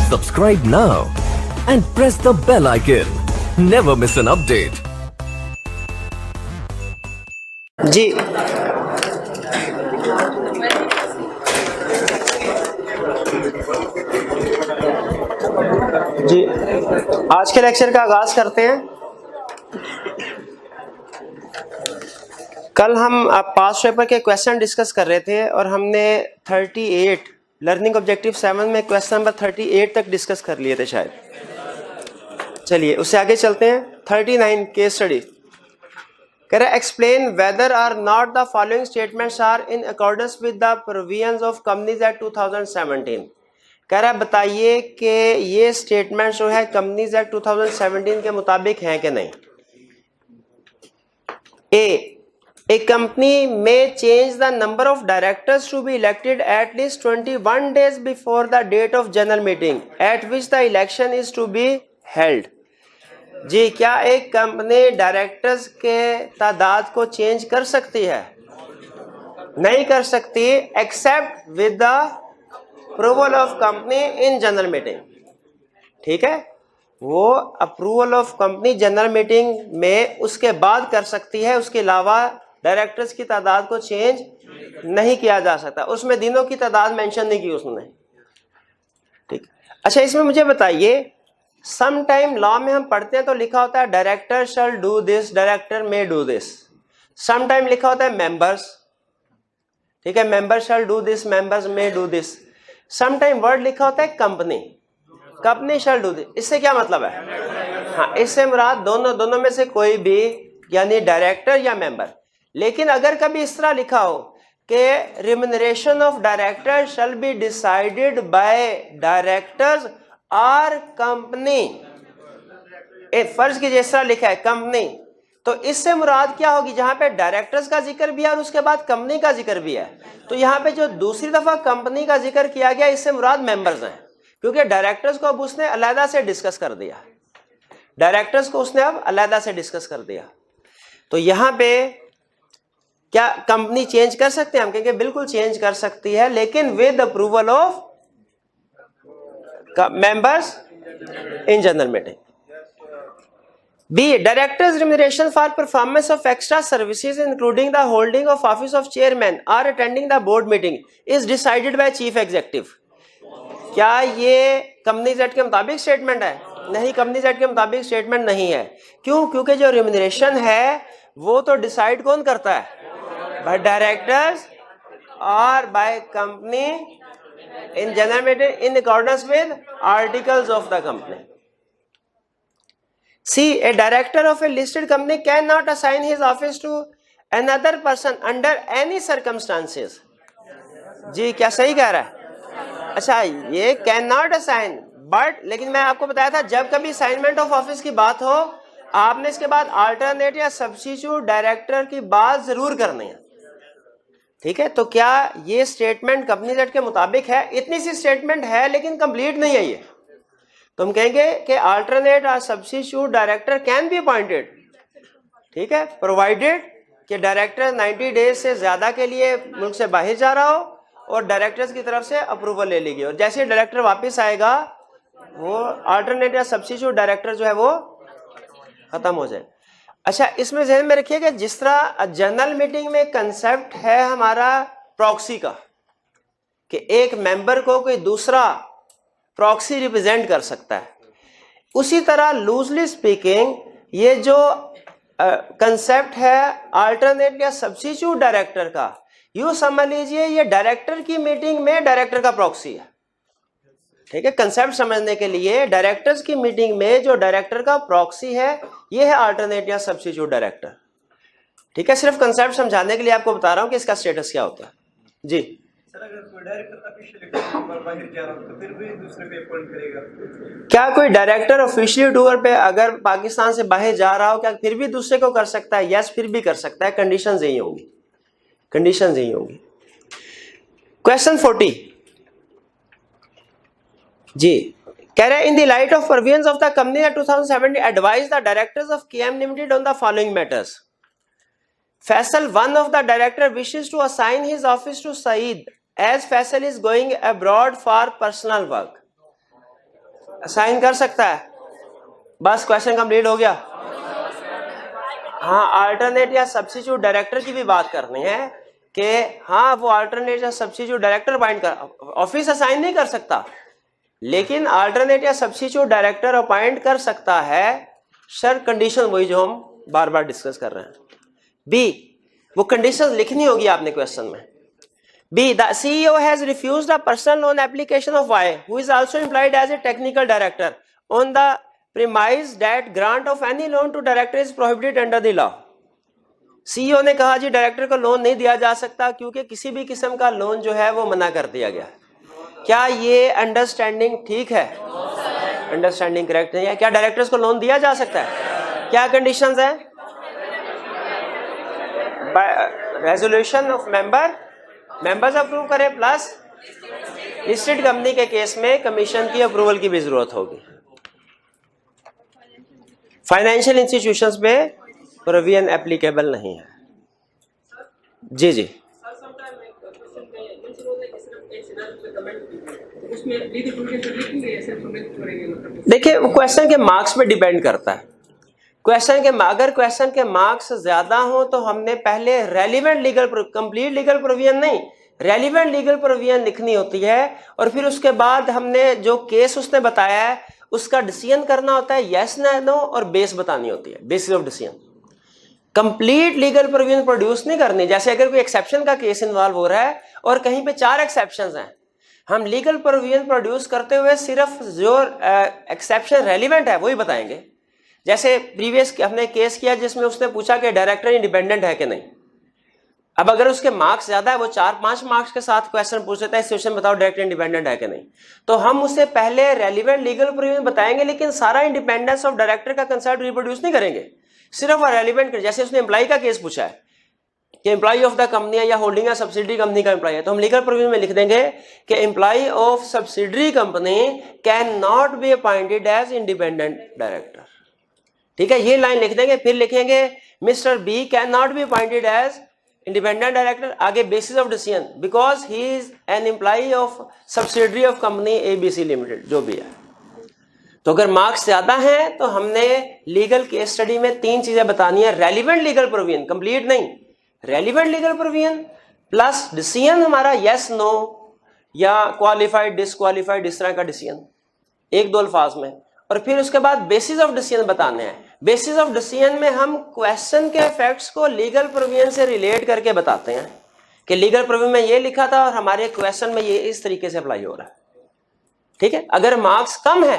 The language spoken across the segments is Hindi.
Subscribe now and press the bell icon. Never miss an update. जी जी आज के लेक्चर का आगाज करते हैं। कल हम पास्ट पेपर के क्वेश्चन डिस्कस कर रहे थे और हमने 38 लर्निंग ऑब्जेक्टिव 7 में क्वेश्चन नंबर 38 तक डिस्कस कर लिए थे शायद। चलिए उससे आगे चलते हैं। 39 केस स्टडी कह रहा है explain whether or not the following statements are in accordance with the provisions of companies act 2017। कह रहा है बताइए कि ये स्टेटमेंट जो है कंपनीज एक्ट 2017 के मुताबिक हैं कि नहीं। A company may change the number of directors to be elected at least 21 days before the date of general meeting at which the election is to be held। जी क्या एक कंपनी डायरेक्टर्स के तादाद को चेंज कर सकती है? नहीं कर सकती except with the approval of company in general meeting. ठीक है, वो approval of company general meeting में उसके बाद कर सकती है, उसके अलावा डायरेक्टर्स की तादाद को चेंज नहीं किया जा सकता। उसमें दिनों की तादाद मेंशन नहीं की उसने। ठीक, अच्छा इसमें मुझे बताइए, सम टाइम लॉ में हम पढ़ते हैं तो लिखा होता है director shall do this, director may do this. Some time लिखा होता है मेंबर्स। ठीक है, member shall do this, members may do this. Some time word लिखा होता है company, company shall do this. इससे क्या मतलब है? हाँ, इससे मुराद दोनों में से कोई भी, यानी डायरेक्टर या मेंबर। लेकिन अगर कभी इस तरह लिखा हो कि remuneration of director shall be decided by directors और कंपनी, फर्ज की जैसा लिखा है कंपनी, तो इससे मुराद क्या होगी? जहां पे डायरेक्टर्स का जिक्र भी है और उसके बाद कंपनी का जिक्र भी है, तो यहाँ पे जो दूसरी दफा कंपनी का जिक्र किया गया इससे मुराद मेंबर्स हैं, क्योंकि डायरेक्टर्स को अब उसने अलहदा से डिस्कस कर दिया। डायरेक्टर्स को उसने अब अलहदा से डिस्कस कर दिया। तो यहाँ पे क्या कंपनी चेंज कर सकते हैं? हम कहेंगे बिल्कुल चेंज कर सकती है, लेकिन with approval of members in general meeting। B, directors remuneration for performance of extra services including the holding of office of chairman or attending the board meeting is decided by chief executive। क्या ये कंपनीज एक्ट के मुताबिक स्टेटमेंट है? नहीं, कंपनीज एक्ट के मुताबिक स्टेटमेंट नहीं है। क्यों? क्योंकि जो रिम्यूनरेशन है वो तो डिसाइड कौन करता है? बाय डायरेक्टर्स और by company in general meeting in accordance with articles of the company। C, a director of a listed company cannot assign his office to another person under any circumstances। जी क्या सही कह रहा है? अच्छा, ये कैन नॉट असाइन, बट लेकिन मैं आपको बताया था जब कभी असाइनमेंट ऑफ ऑफिस की बात हो, आपने इसके बाद अल्टरनेट या सब्स्टिट्यूट डायरेक्टर की बात जरूर करनी है। ठीक है, तो क्या ये स्टेटमेंट कंपनीज एक्ट के मुताबिक है? इतनी सी स्टेटमेंट है लेकिन कंप्लीट नहीं है ये। तो हम कहेंगे कि अल्टरनेट और substitute director can be appointed. ठीक है, प्रोवाइडेड कि डायरेक्टर 90 डेज से ज्यादा के लिए मुल्क से बाहर जा रहा हो और डायरेक्टर्स की तरफ से अप्रूवल ले ली गई, और जैसे डायरेक्टर वापस आएगा वो अल्टरनेट या सब्स्टिट्यूट डायरेक्टर जो है वो खत्म हो जाए। अच्छा, इसमें ध्यान में रखिए कि जिस तरह जनरल मीटिंग में कंसेप्ट है हमारा प्रॉक्सी का, कि एक मेंबर को कोई दूसरा प्रॉक्सी रिप्रेजेंट कर सकता है, उसी तरह लूजली स्पीकिंग ये जो कंसेप्ट है अल्टरनेट या सब्स्टिट्यूट डायरेक्टर का, यूं समझ लीजिए ये डायरेक्टर की मीटिंग में डायरेक्टर का प्रॉक्सी है। ठीक है, कंसेप्ट समझने के लिए डायरेक्टर्स की मीटिंग में जो डायरेक्टर का प्रॉक्सी है ये है अल्टरनेट या सब्स्टिट्यूट डायरेक्टर। ठीक है, सिर्फ कंसेप्ट समझाने के लिए आपको बता रहा हूं कि इसका स्टेटस क्या होता है। जी सर, अगर कोई डायरेक्टर ऑफिशियली बाहर जा रहा हो तो फिर भी दूसरे पे अपॉइंट करेगा? क्या कोई डायरेक्टर ऑफिशियली टूर पे अगर पाकिस्तान से बाहर जा रहा हो क्या फिर भी दूसरे को कर सकता है? यस, फिर भी कर सकता है। कंडीशंस यही होंगी, कंडीशंस यही होंगी। क्वेश्चन 40 जी कह रहे हैं in the light of provisions of the company act 2017 advise the directors of KM limited on the following matters. Faisal one of the director wishes to assign his office to Saeed as Faisal is going abroad for personal work. Assign कर सकता है? बस क्वेश्चन कंप्लीट हो गया। हाँ, अल्टरनेट या सब्स्टिट्यूट डायरेक्टर की भी बात करनी है कि हाँ वो अल्टरनेट या सब्स्टिट्यूट डायरेक्टर अपॉइंट कर, ऑफिस असाइन नहीं कर सकता, लेकिन अल्टरनेट या सब्स्टिट्यूट डायरेक्टर अपॉइंट कर सकता है। सर कंडीशन वही जो हम बार बार डिस्कस कर रहे हैं। बी, वो कंडीशन लिखनी होगी आपने क्वेश्चन में। B, the CEO has refused a personal loan application of Y who is also employed as a technical director on the premise that grant of any loan to director is prohibited under the law। CEO ने कहा जी डायरेक्टर को लोन नहीं दिया जा सकता क्योंकि किसी भी किस्म का लोन जो है वो मना कर दिया गया। क्या ये अंडरस्टैंडिंग ठीक है? अंडरस्टैंडिंग करेक्ट नहीं है। क्या डायरेक्टर्स को लोन दिया जा सकता है? क्या कंडीशंस हैं? रेजोल्यूशन ऑफ मेंबर्स अप्रूव करें, प्लस लिस्टेड कंपनी के केस में कमीशन की अप्रूवल की भी जरूरत होगी। फाइनेंशियल इंस्टीट्यूशंस में प्रोविजन एप्लीकेबल नहीं है। जी जी, देखिए वो क्वेश्चन के मार्क्स पे डिपेंड करता है। अगर क्वेश्चन के मार्क्स ज्यादा हो तो हमने पहले relevant legal, complete legal provision नहीं, रेलिवेंट लीगल प्रोविजन लिखनी होती है, और फिर उसके बाद हमने जो केस उसने बताया है उसका डिसीजन करना होता है, यस नो, और बेस बतानी होती है, basis of decision. Complete legal provision produce नहीं करनी। जैसे अगर कोई एक्सेप्शन का केस इन्वॉल्व हो रहा है और कहीं पे 4 एक्सेप्शंस हैं, हम लीगल प्रोविजन प्रोड्यूस करते हुए सिर्फ जो एक्सेप्शन रेलिवेंट है वही बताएंगे। जैसे प्रीवियस हमने केस किया जिसमें उसने पूछा कि डायरेक्टर इंडिपेंडेंट है कि नहीं। अब अगर उसके मार्क्स ज्यादा है, वो 4-5 मार्क्स के साथ क्वेश्चन पूछ लेता है इस क्वेश्चन बताओ डायरेक्टर इंडिपेंडेंट है कि नहीं, तो हम उसे पहले रेलिवेंट लीगल प्रोविजन बताएंगे, लेकिन सारा इंडिपेंडेंस ऑफ डायरेक्टर का कंसेप्ट रिप्रोड्यूस नहीं करेंगे, सिर्फ रेलिवेंट। जैसे उसने एम्प्लॉय का केस पूछा है कि एम्प्लॉय ऑफ द कंपनी है या होल्डिंग या सब्सिडरी कंपनी का एम्प्लॉय है, तो हम लीगल प्रोविजन में लिख देंगे कि employ of subsidiary company can not be appointed as independent director. ठीक है, ये लाइन लिख देंगे। फिर लिखेंगे mister B can not be appointed as independent director, आगे basis of decision because he is an employ of subsidiary of company ABC limited, जो भी है। तो अगर मार्क्स ज्यादा हैं तो हमने लीगल केस स्टडी में 3 चीजें बतानी है। रेलिवेंट लीगल प्रोविजन, कंप्लीट नहीं, relevant legal provision plus decision हमारा यस नो या क्वालिफाइड डिसक्वालिफाइड, इस तरह का डिसीजन 1-2 अल्फाज में, और फिर उसके बाद बेसिस ऑफ डिसीजन बताने हैं। बेसिस ऑफ डिसीजन में हम क्वेश्चन के फैक्ट्स को लीगल प्रोविजन से रिलेट करके बताते हैं कि लीगल प्रोविजन में ये लिखा था और हमारे क्वेश्चन में ये इस तरीके से अप्लाई हो रहा है। ठीक है, अगर मार्क्स कम है,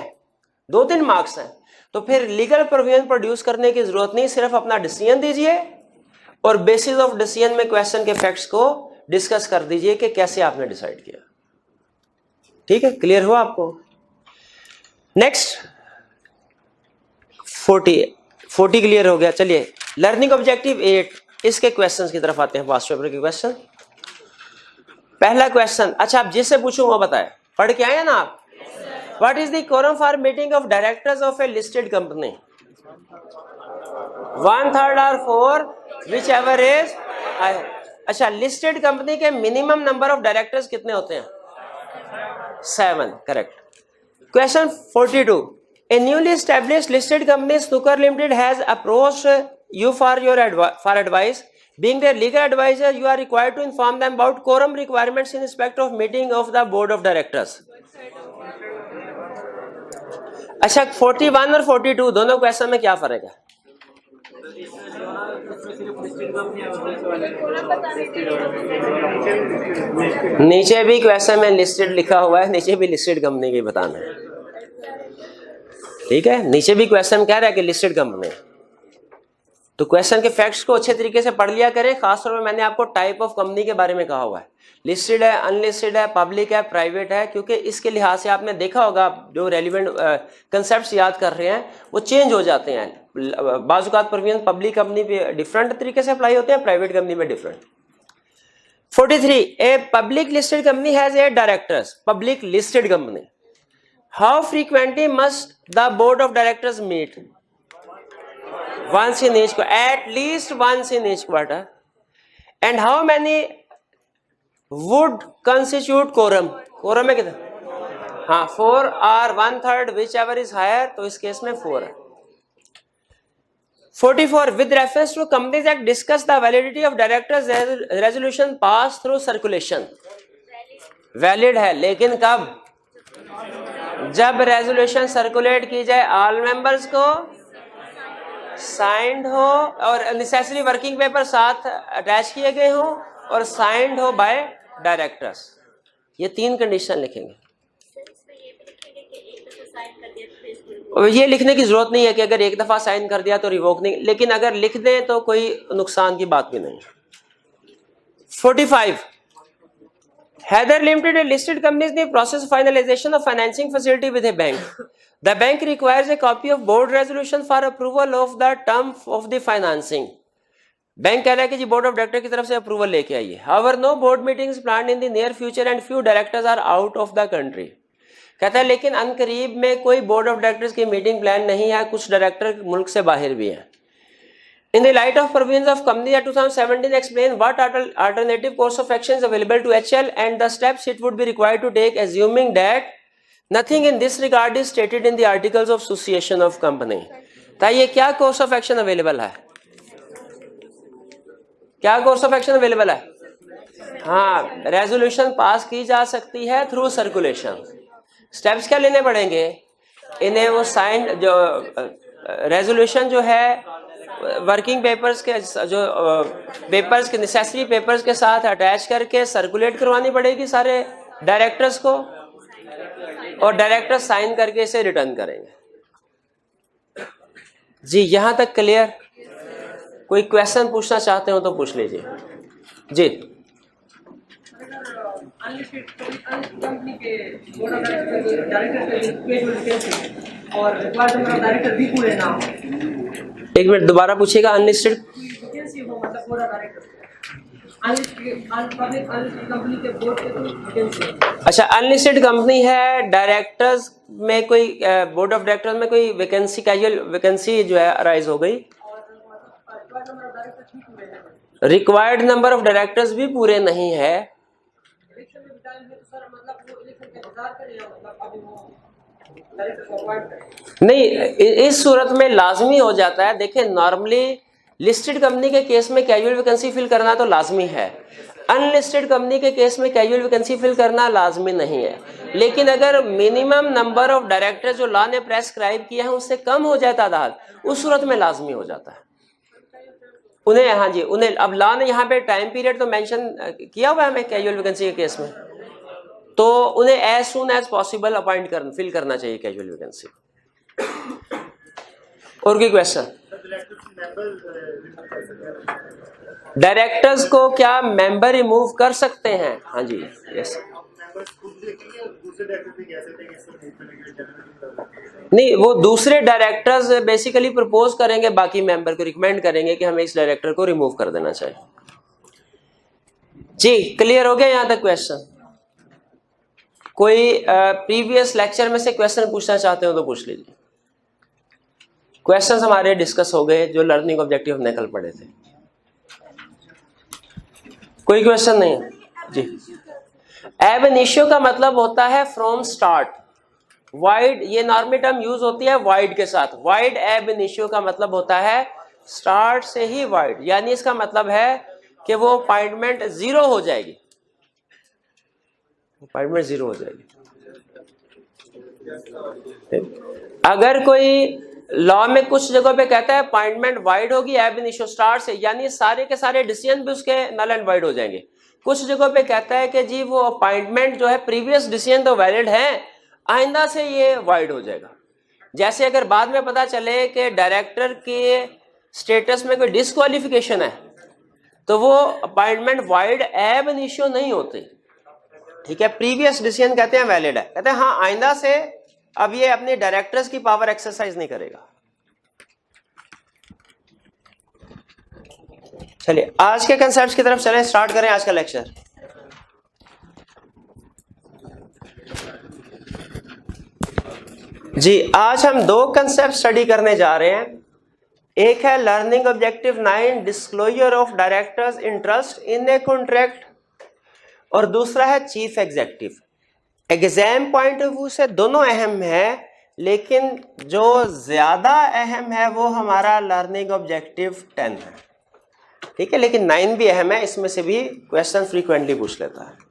2-3 मार्क्स हैं, तो फिर लीगल प्रोविजन प्रोड्यूस करने की जरूरत नहीं, सिर्फ अपना डिसीजन दीजिए और बेसिस ऑफ डिसीजन में क्वेश्चन के फैक्ट्स को डिस्कस कर दीजिए कि कैसे आपने डिसाइड किया। ठीक है, क्लियर हुआ आपको? नेक्स्ट 40 क्लियर हो गया। चलिए लर्निंग ऑब्जेक्टिव 8, इसके क्वेश्चंस की तरफ आते हैं। पास्ट पेपर के क्वेश्चन। पहला क्वेश्चन, अच्छा आप जिससे पूछूं वो बताए, पढ़ के आए ना आप? What is the quorum for meeting of directors of A listed company? 1/3 or 4 which ever is. अच्छा, लिस्टेड कंपनी के मिनिमम नंबर ऑफ डायरेक्टर्स कितने होते हैं? 7, correct. Question 42, a newly established listed company Snooker Limited has approached you for advice. Being their legal advisor, you are required to inform them about quorum requirements in respect of meeting of the board of directors. अच्छा, 41 और 42 दोनों क्वेश्चन में क्या फर्क है? नीचे भी क्वेश्चन में लिस्टेड लिखा हुआ है, नीचे भी लिस्टेड कंपनी की बताना है। ठीक है, नीचे भी क्वेश्चन कह रहा है कि लिस्टेड कंपनी, तो क्वेश्चन के फैक्ट्स को अच्छे तरीके से पढ़ लिया करें। खासतौर पर मैंने आपको टाइप ऑफ कंपनी के बारे में कहा हुआ है, लिस्टेड है, अनलिस्टेड है, पब्लिक है, प्राइवेट है, क्योंकि इसके लिहाज से आपने देखा होगा जो रेलिवेंट कंसेप्ट्स याद कर रहे हैं वो चेंज हो जाते हैं। बाज़-औक़ात प्रोविजन पब्लिक कंपनी पे डिफरेंट तरीके से अप्लाई होते हैं, प्राइवेट कंपनी में different. 43, a public listed company has 8 directors. Public listed company, how frequently must the board of directors meet? Once in each quarter, at least once in each quarter. And how many would constitute quorum? Quorum है कितना? हाँ 4 और 1/3 विच एवर इज हायर, तो इस केस में 4 है। 44 with reference to companies act discuss the validity of directors resolution pass through circulation. Valid है, लेकिन कब? जब रेजोल्यूशन सर्कुलेट की जाए, ऑल मेंबर्स को साइंड हो और नेसेसरी वर्किंग पेपर साथ अटैच किए गए हो और साइंड हो बाय डायरेक्टर्स। ये 3 कंडीशन लिखेंगे। और ये लिखने की जरूरत नहीं है कि अगर एक दफा साइन कर दिया तो रिवोक नहीं, लेकिन अगर लिख दें तो कोई नुकसान की बात भी नहीं। 45 Heather Limited, a listed company, is in the process of finalization of financing facility with a bank. The bank requires a copy of board resolution for approval of the term of the financing. Bank कह रहा है कि जी बोर्ड ऑफ डायरेक्टर की तरफ से अप्रूवल लेके आइए। However, no board meetings planned in the near future and few directors are out of the country. कहता है लेकिन अनकरीब में कोई बोर्ड ऑफ डायरेक्टर्स की मीटिंग प्लान नहीं है, कुछ डायरेक्टर मुल्क से बाहर भी हैं। In the light of provisions of Companies Act 2017, explain what alternative course of action is available to HL and the steps it would be required to take, assuming that nothing in this regard is stated in the articles of association of company. तो ये क्या course of action available है? क्या course of action available है? हाँ, रेजोल्यूशन पास की जा सकती है थ्रू सर्कुलेशन। स्टेप्स क्या लेने पड़ेंगे? इन्हें वो साइन जो रेजोल्यूशन जो है वर्किंग पेपर्स के जो पेपर्स के नेसेसरी पेपर्स के साथ अटैच करके सर्कुलेट करवानी पड़ेगी सारे डायरेक्टर्स को, और डायरेक्टर साइन करके इसे रिटर्न करेंगे। जी यहां तक क्लियर? कोई क्वेश्चन पूछना चाहते हो तो पूछ लीजिए। जी एक मिनट दोबारा पूछिएगा। अनलिस्टेड अच्छा, अनलिस्टेड कंपनी है, डायरेक्टर्स में कोई बोर्ड ऑफ डायरेक्टर्स में कोई वैकेंसी, कैजुअल वैकेंसी जो है अराइज हो गई, रिक्वायर्ड नंबर ऑफ डायरेक्टर्स भी पूरे नहीं है। नहीं, इस सूरत में लाजमी हो जाता है। देखिए नॉर्मली लिस्टेड कंपनी के केस में कैजुअल वैकेंसी फिल करना तो लाजमी है, अनलिस्टेड कंपनी के केस में कैजुअल वैकेंसी फिल करना लाजमी नहीं है। लेकिन अगर मिनिमम नंबर ऑफ डायरेक्टर जो लॉ ने प्रेस्क्राइब किया है उससे कम हो जाए तादाद, उस सूरत में लाजमी हो जाता है उन्हें। हाँ जी, उन्हें अब लॉ ने यहाँ पे टाइम पीरियड तो मेंशन किया हुआ है हमें कैजुअल वैकेंसी के केस में, तो उन्हें as soon as possible appoint कर फिल करना चाहिए कैजुअल वैकेंसी। और कोई क्वेश्चन? डायरेक्टर्स को क्या मेंबर रिमूव कर सकते हैं? हाँ जी, यस। नहीं, वो दूसरे डायरेक्टर्स बेसिकली प्रपोज करेंगे, बाकी मेंबर को रिकमेंड करेंगे कि हमें इस डायरेक्टर को रिमूव कर देना चाहिए। जी क्लियर हो गया यहाँ तक क्वेश्चन? कोई प्रीवियस लेक्चर में से क्वेश्चन पूछना चाहते हो तो पूछ लीजिए। क्वेश्चंस हमारे डिस्कस हो गए जो लर्निंग ऑब्जेक्टिव हमने कल पढ़े थे। कोई क्वेश्चन नहीं है? जी एब इनिशियो का मतलब होता है फ्रॉम स्टार्ट। वाइड, ये नॉर्मल टर्म यूज होती है वाइड के साथ। वाइड एब इनिशियो का मतलब होता है स्टार्ट से ही वाइड, यानी इसका मतलब है कि वो अपॉइंटमेंट 0 हो जाएगी, अपॉइंटमेंट 0 हो जाएगी। अगर कोई लॉ में कुछ जगह पे कहता है अपॉइंटमेंट वाइड होगी एब इनिशियो स्टार्ट से, यानी सारे के सारे डिसीजन भी उसके नल एंड वाइड हो जाएंगे। कुछ जगह पे कहता है कि जी वो अपॉइंटमेंट जो है प्रीवियस डिसीजन तो वैलिड है, आइंदा से ये वाइड हो जाएगा। जैसे अगर बाद में पता चले कि डायरेक्टर के स्टेटस में कोई डिस्क्वालिफिकेशन है तो वो अपॉइंटमेंट वाइड एब इनिशियो नहीं होती। ठीक है, प्रीवियस डिसीजन कहते हैं वैलिड है, कहते हैं हाँ आइंदा से अब ये अपने डायरेक्टर्स की पावर एक्सरसाइज नहीं करेगा। चलिए आज के कंसेप्ट्स की तरफ चलें, स्टार्ट करें आज का लेक्चर। जी आज हम 2 कंसेप्ट स्टडी करने जा रहे हैं। एक है learning objective 9 disclosure of directors interest in a contract, और दूसरा है chief executive. Exam point of view से दोनों अहम है, लेकिन जो ज्यादा अहम है वो हमारा लर्निंग ऑब्जेक्टिव 10 है, ठीक है, लेकिन 9 भी अहम है, इसमें से भी क्वेश्चन फ्रीक्वेंटली पूछ लेता है।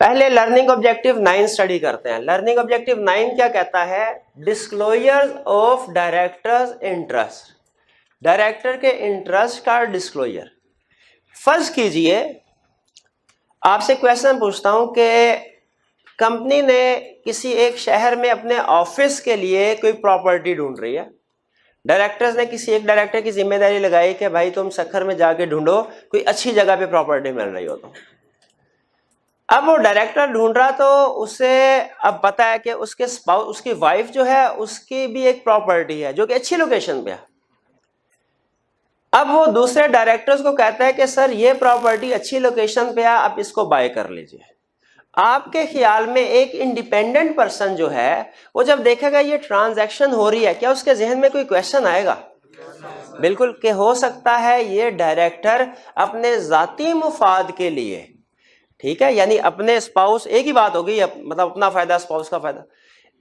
पहले लर्निंग ऑब्जेक्टिव 9 स्टडी करते हैं। लर्निंग ऑब्जेक्टिव 9 क्या कहता है? Disclosure of directors interest, director के इंटरेस्ट का डिस्क्लोजर। फर्ज कीजिए आपसे क्वेश्चन पूछता हूं कि कंपनी ने किसी एक शहर में अपने ऑफिस के लिए कोई प्रॉपर्टी ढूंढ रही है। डायरेक्टर्स ने किसी एक डायरेक्टर की जिम्मेदारी लगाई कि भाई तुम सखर में जाके ढूंढो, कोई अच्छी जगह पे प्रॉपर्टी मिल रही हो तो। अब वो डायरेक्टर ढूंढ रहा तो उसे अब पता है कि उसके स्पाउस, उसकी वाइफ जो है उसकी भी एक प्रॉपर्टी है जो कि अच्छी लोकेशन पे है। अब वो दूसरे डायरेक्टर्स को कहता है कि सर ये प्रॉपर्टी अच्छी लोकेशन पे है, आप इसको बाय कर लीजिए। आपके ख्याल में एक इंडिपेंडेंट पर्सन जो है वो जब देखेगा ये ट्रांजैक्शन हो रही है, क्या उसके जहन में कोई क्वेश्चन आएगा? बिल्कुल, कि हो सकता है ये डायरेक्टर अपने जाती मुफाद के लिए, ठीक है, यानी अपने स्पाउस, एक ही बात होगी, मतलब अपना फायदा स्पाउस का फायदा,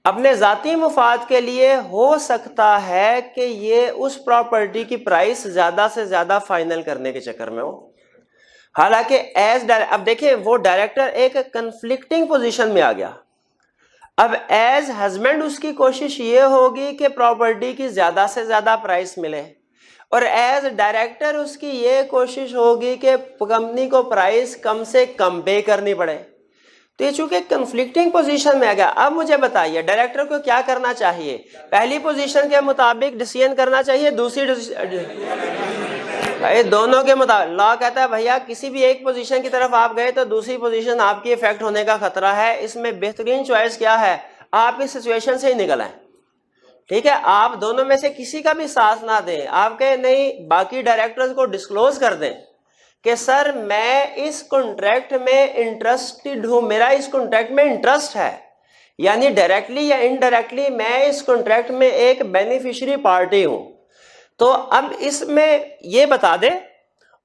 अपने जाती मुफाद के लिए हो सकता है कि ये उस प्रॉपर्टी की प्राइस ज्यादा से ज्यादा फाइनल करने के चक्कर में हो। हालांकि अब देखिए वो डायरेक्टर एक कंफ्लिक्टिंग पोजीशन में आ गया। अब एज हस्बैंड उसकी कोशिश ये होगी कि प्रॉपर्टी की ज्यादा से ज्यादा प्राइस मिले, और एज डायरेक्टर उसकी ये कोशिश होगी कि कंपनी को प्राइस कम से कम पे करनी पड़े। तो ये चूंकि कंफ्लिक्टिंग पोजीशन में आ गया। अब मुझे बताइए डायरेक्टर को क्या करना चाहिए? पहली पोजीशन के मुताबिक डिसीजन करना चाहिए, दूसरी भाई दोनों के मुताबिक। लॉ कहता है भैया किसी भी एक पोजीशन की तरफ आप गए तो दूसरी पोजीशन आपकी इफेक्ट होने का खतरा है। इसमें बेहतरीन चॉइस क्या है? आप इस सिचुएशन से ही निकल आए, ठीक है, आप दोनों में से किसी का भी साथ ना दें। आप कहें नहीं, बाकी डायरेक्टर्स को डिस्क्लोज कर दें कि सर मैं इस कॉन्ट्रैक्ट में इंटरेस्टेड हूं, मेरा इस कॉन्ट्रैक्ट में इंटरेस्ट है, यानी डायरेक्टली या इनडायरेक्टली मैं इस कॉन्ट्रैक्ट में एक बेनिफिशियरी पार्टी हूं। तो अब इसमें ये बता दे,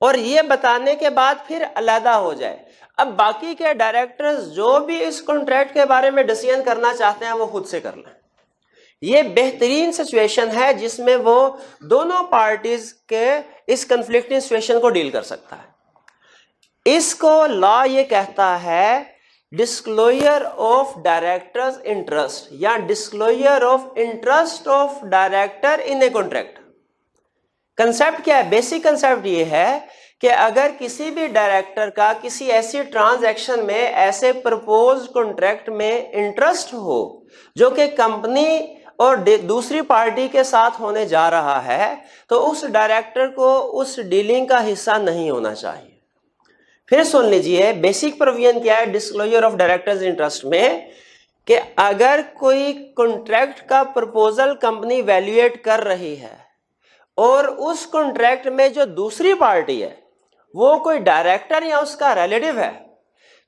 और ये बताने के बाद फिर अलहदा हो जाए। अब बाकी के डायरेक्टर्स जो भी इस कॉन्ट्रैक्ट के बारे में डिसीजन करना चाहते हैं वो खुद से कर लें। ये बेहतरीन सिचुएशन है जिसमें वो दोनों पार्टीज के इस कंफ्लिक्टिंग सिचुएशन को डील कर सकता है। इसको लॉ ये कहता है डिस्क्लोजर ऑफ डायरेक्टर्स इंटरेस्ट, या disclosure of interest of director in a contract. Concept क्या है? बेसिक कंसेप्ट ये है कि अगर किसी भी डायरेक्टर का किसी ऐसी ट्रांजैक्शन में, ऐसे प्रपोज कॉन्ट्रैक्ट में इंटरेस्ट हो जो कि कंपनी और दूसरी पार्टी के साथ होने जा रहा है, तो उस डायरेक्टर को उस डीलिंग का हिस्सा नहीं होना चाहिए। फिर सुन लीजिए बेसिक प्रोविजन क्या है डिस्क्लोजर ऑफ डायरेक्टर्स इंटरेस्ट में, कि अगर कोई कॉन्ट्रैक्ट का प्रपोजल कंपनी वैल्यूएट कर रही है और उस कॉन्ट्रैक्ट में जो दूसरी पार्टी है वो कोई डायरेक्टर या उसका रिलेटिव है,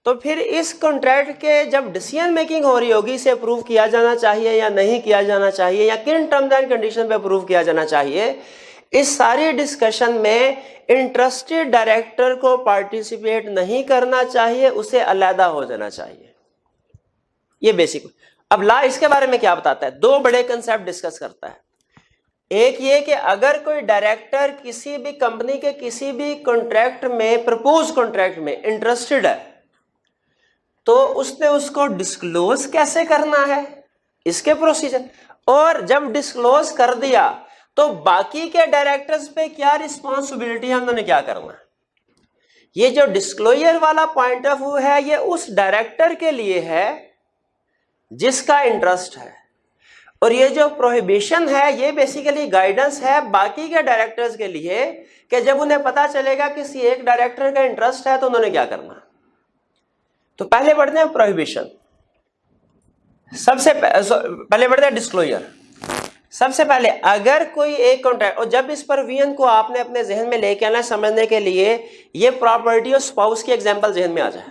तो फिर इस कॉन्ट्रैक्ट के जब डिसीजन मेकिंग हो रही होगी इसे अप्रूव किया जाना चाहिए या नहीं किया जाना चाहिए, या किन टर्म्स एंड कंडीशन पे अप्रूव किया जाना चाहिए, इस सारी डिस्कशन में इंटरेस्टेड डायरेक्टर को पार्टिसिपेट नहीं करना चाहिए, उसे अलहदा हो जाना चाहिए। ये बेसिक। अब लॉ इसके बारे में क्या बताता है? दो बड़े कंसेप्ट डिस्कस करता है। एक ये कि अगर कोई डायरेक्टर किसी भी कंपनी के किसी भी कॉन्ट्रैक्ट में, प्रपोज कॉन्ट्रैक्ट में इंटरेस्टेड है, तो उसने उसको डिस्क्लोज कैसे करना है, इसके प्रोसीजर, और जब डिस्क्लोज कर दिया तो बाकी के डायरेक्टर्स पे क्या रिस्पॉन्सिबिलिटी है, उन्होंने क्या करना है। ये जो डिस्क्लोजर वाला पॉइंट ऑफ व्यू है ये उस डायरेक्टर के लिए है जिसका इंटरेस्ट है, और ये जो प्रोहिबिशन है ये बेसिकली गाइडेंस है बाकी के डायरेक्टर्स के लिए कि जब उन्हें पता चलेगा किसी एक डायरेक्टर का इंटरेस्ट है तो उन्होंने क्या करना। तो पहले बढ़ते हैं प्रोहिबिशन, सबसे पहले बढ़ते हैं डिस्क्लोजर। सबसे पहले अगर कोई एक कॉन्ट्रैक्ट, और जब इस प्रोविजन को आपने अपने जहन में लेके आना समझने के लिए ये प्रॉपर्टी और स्पाउस की एग्जांपल जहन में आ जाए,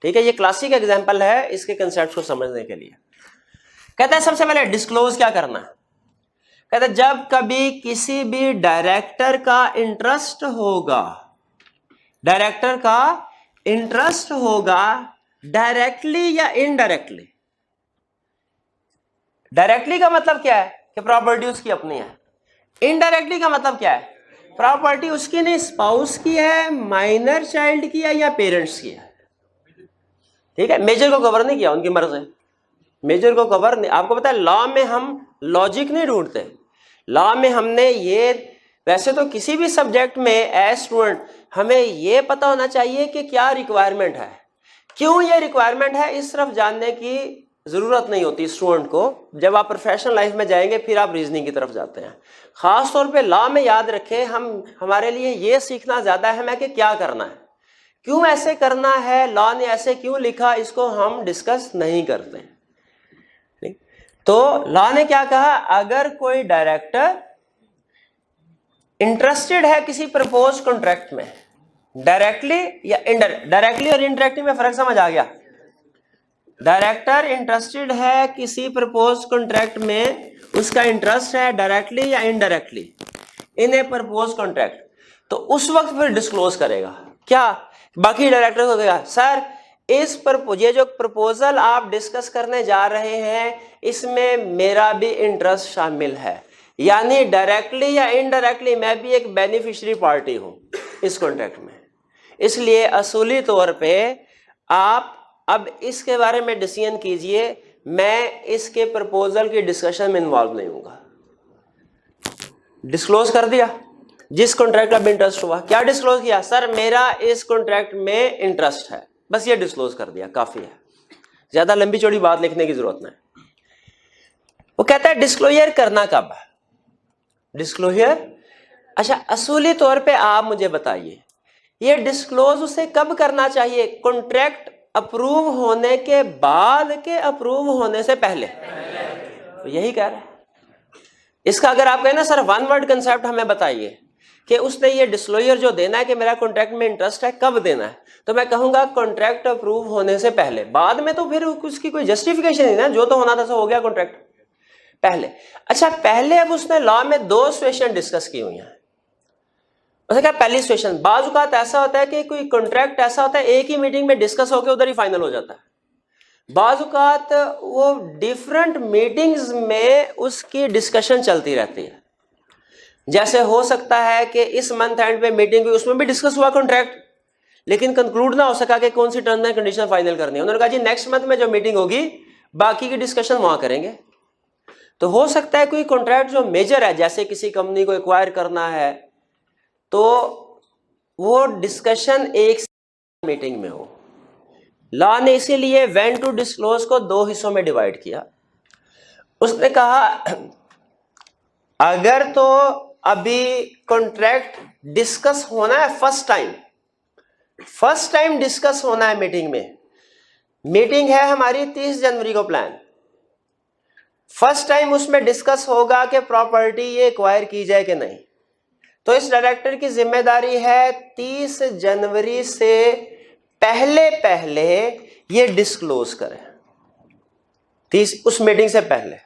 ठीक है, ये क्लासिक एग्जांपल है इसके कंसेप्ट को समझने के लिए। कहता है सबसे पहले डिस्क्लोज क्या करना है। कहता है जब कभी किसी भी डायरेक्टर का इंटरेस्ट होगा, डायरेक्टर का इंटरेस्ट होगा डायरेक्टली या इनडायरेक्टली? डायरेक्टली का मतलब क्या है कि प्रॉपर्टी उसकी अपनी है। इनडायरेक्टली का मतलब क्या है? प्रॉपर्टी उसकी नहीं, स्पाउस की है, माइनर चाइल्ड की है या पेरेंट्स की है। ठीक है, मेजर को कवर नहीं किया उनकी मर्जी से, मेजर को कवर नहीं। आपको पता है लॉ में हम लॉजिक नहीं ढूंढते, लॉ में हमने ये, वैसे तो किसी भी सब्जेक्ट में एज स्टूडेंट हमें ये पता होना चाहिए कि क्या रिक्वायरमेंट है, क्यों ये रिक्वायरमेंट है, इस तरफ जानने की जरूरत नहीं होती स्टूडेंट को। जब आप प्रोफेशनल लाइफ में जाएंगे फिर आप रीजनिंग की तरफ जाते हैं। खास तौर पे लॉ में याद रखें, हमारे लिए ये सीखना ज्यादा अहम है कि क्या करना है, क्यों ऐसे करना है, लॉ ने ऐसे क्यों लिखा, इसको हम डिस्कस नहीं करते। तो लॉ ने क्या कहा, अगर कोई डायरेक्टर इंटरेस्टेड है किसी प्रपोज कॉन्ट्रैक्ट में, डायरेक्टली या इनडायरेक्ट, डायरेक्टली और इनडायरेक्टली में फर्क समझ आ गया। डायरेक्टर इंटरेस्टेड है किसी प्रपोज कॉन्ट्रैक्ट में, उसका इंटरेस्ट है डायरेक्टली या इनडायरेक्टली इन ए प्रपोज कॉन्ट्रैक्ट, तो उस वक्त फिर डिस्क्लोज करेगा। क्या? बाकी डायरेक्टर को कहेगा सर इस ये जो प्रपोजल आप डिस्कस करने जा रहे हैं इसमें मेरा भी इंटरेस्ट शामिल है, यानी डायरेक्टली या इनडायरेक्टली मैं भी एक बेनिफिशियरी पार्टी हूं इस कॉन्ट्रैक्ट में। इसलिए असूली तौर पे आप अब इसके बारे में डिसीजन कीजिए, मैं इसके प्रपोजल की डिस्कशन में इन्वॉल्व नहीं होऊंगा। डिस्क्लोज कर दिया जिस कॉन्ट्रैक्ट का भी इंटरेस्ट हुआ। क्या डिस्क्लोज किया? सर मेरा इस कॉन्ट्रैक्ट में इंटरेस्ट है, बस ये डिस्क्लोज कर दिया, काफी है, ज्यादा लंबी चौड़ी बात लिखने की जरूरत नहीं। वो कहता है डिस्क्लोजर करना कब है? डिस्क्लोजर, अच्छा असूली तौर पे आप मुझे बताइए ये डिस्क्लोज उसे कब करना चाहिए? कॉन्ट्रैक्ट अप्रूव होने के बाद के अप्रूव होने से पहले? तो यही कह रहा है। इसका अगर आप कहें ना सर वन वर्ड कंसेप्ट हमें बताइए कि उसने ये डिस्क्लोजर जो देना है कि मेरा कॉन्ट्रैक्ट में इंटरेस्ट है, कब देना है, तो मैं कहूंगा कॉन्ट्रैक्ट अप्रूव होने से पहले। बाद में तो फिर उसकी कोई जस्टिफिकेशन नहीं ना, जो तो होना था सो हो गया कॉन्ट्रैक्ट पहले। अच्छा पहले अब उसने लॉ में दो सिचुएशन डिस्कस की हुई हैं। उसने कहा पहली सिचुएशन, बाज़ औक़ात ऐसा होता है कि कोई कॉन्ट्रैक्ट ऐसा होता है एक ही मीटिंग में डिस्कस होकर उधर ही फाइनल हो जाता है, बाज़ औक़ात वो डिफरेंट मीटिंग्स में उसकी डिस्कशन चलती रहती है। जैसे हो सकता है कि इस मंथ एंड पे मीटिंग हुई, उसमें भी डिस्कस हुआ कॉन्ट्रैक्ट, लेकिन कंक्लूड ना हो सका कि कौन सी टर्म्स एंड कंडीशन फाइनल करनी है। उन्होंने कहा जी नेक्स्ट मंथ में जो मीटिंग होगी बाकी की डिस्कशन वहां करेंगे। तो हो सकता है कोई कॉन्ट्रैक्ट जो मेजर है, जैसे किसी कंपनी को एक्वायर करना है, तो वो डिस्कशन एक मीटिंग में हो। लॉ ने इसीलिए व्हेन टू डिस्क्लोज को दो हिस्सों में डिवाइड किया। उसने कहा अगर तो अभी कॉन्ट्रैक्ट डिस्कस होना है फर्स्ट टाइम डिस्कस होना है मीटिंग में, मीटिंग है हमारी 30 जनवरी को प्लान, फर्स्ट टाइम उसमें डिस्कस होगा कि प्रॉपर्टी ये एक्वायर की जाए कि नहीं, तो इस डायरेक्टर की जिम्मेदारी है 30 जनवरी से पहले ये डिस्क्लोज करें, 30 उस मीटिंग से पहले।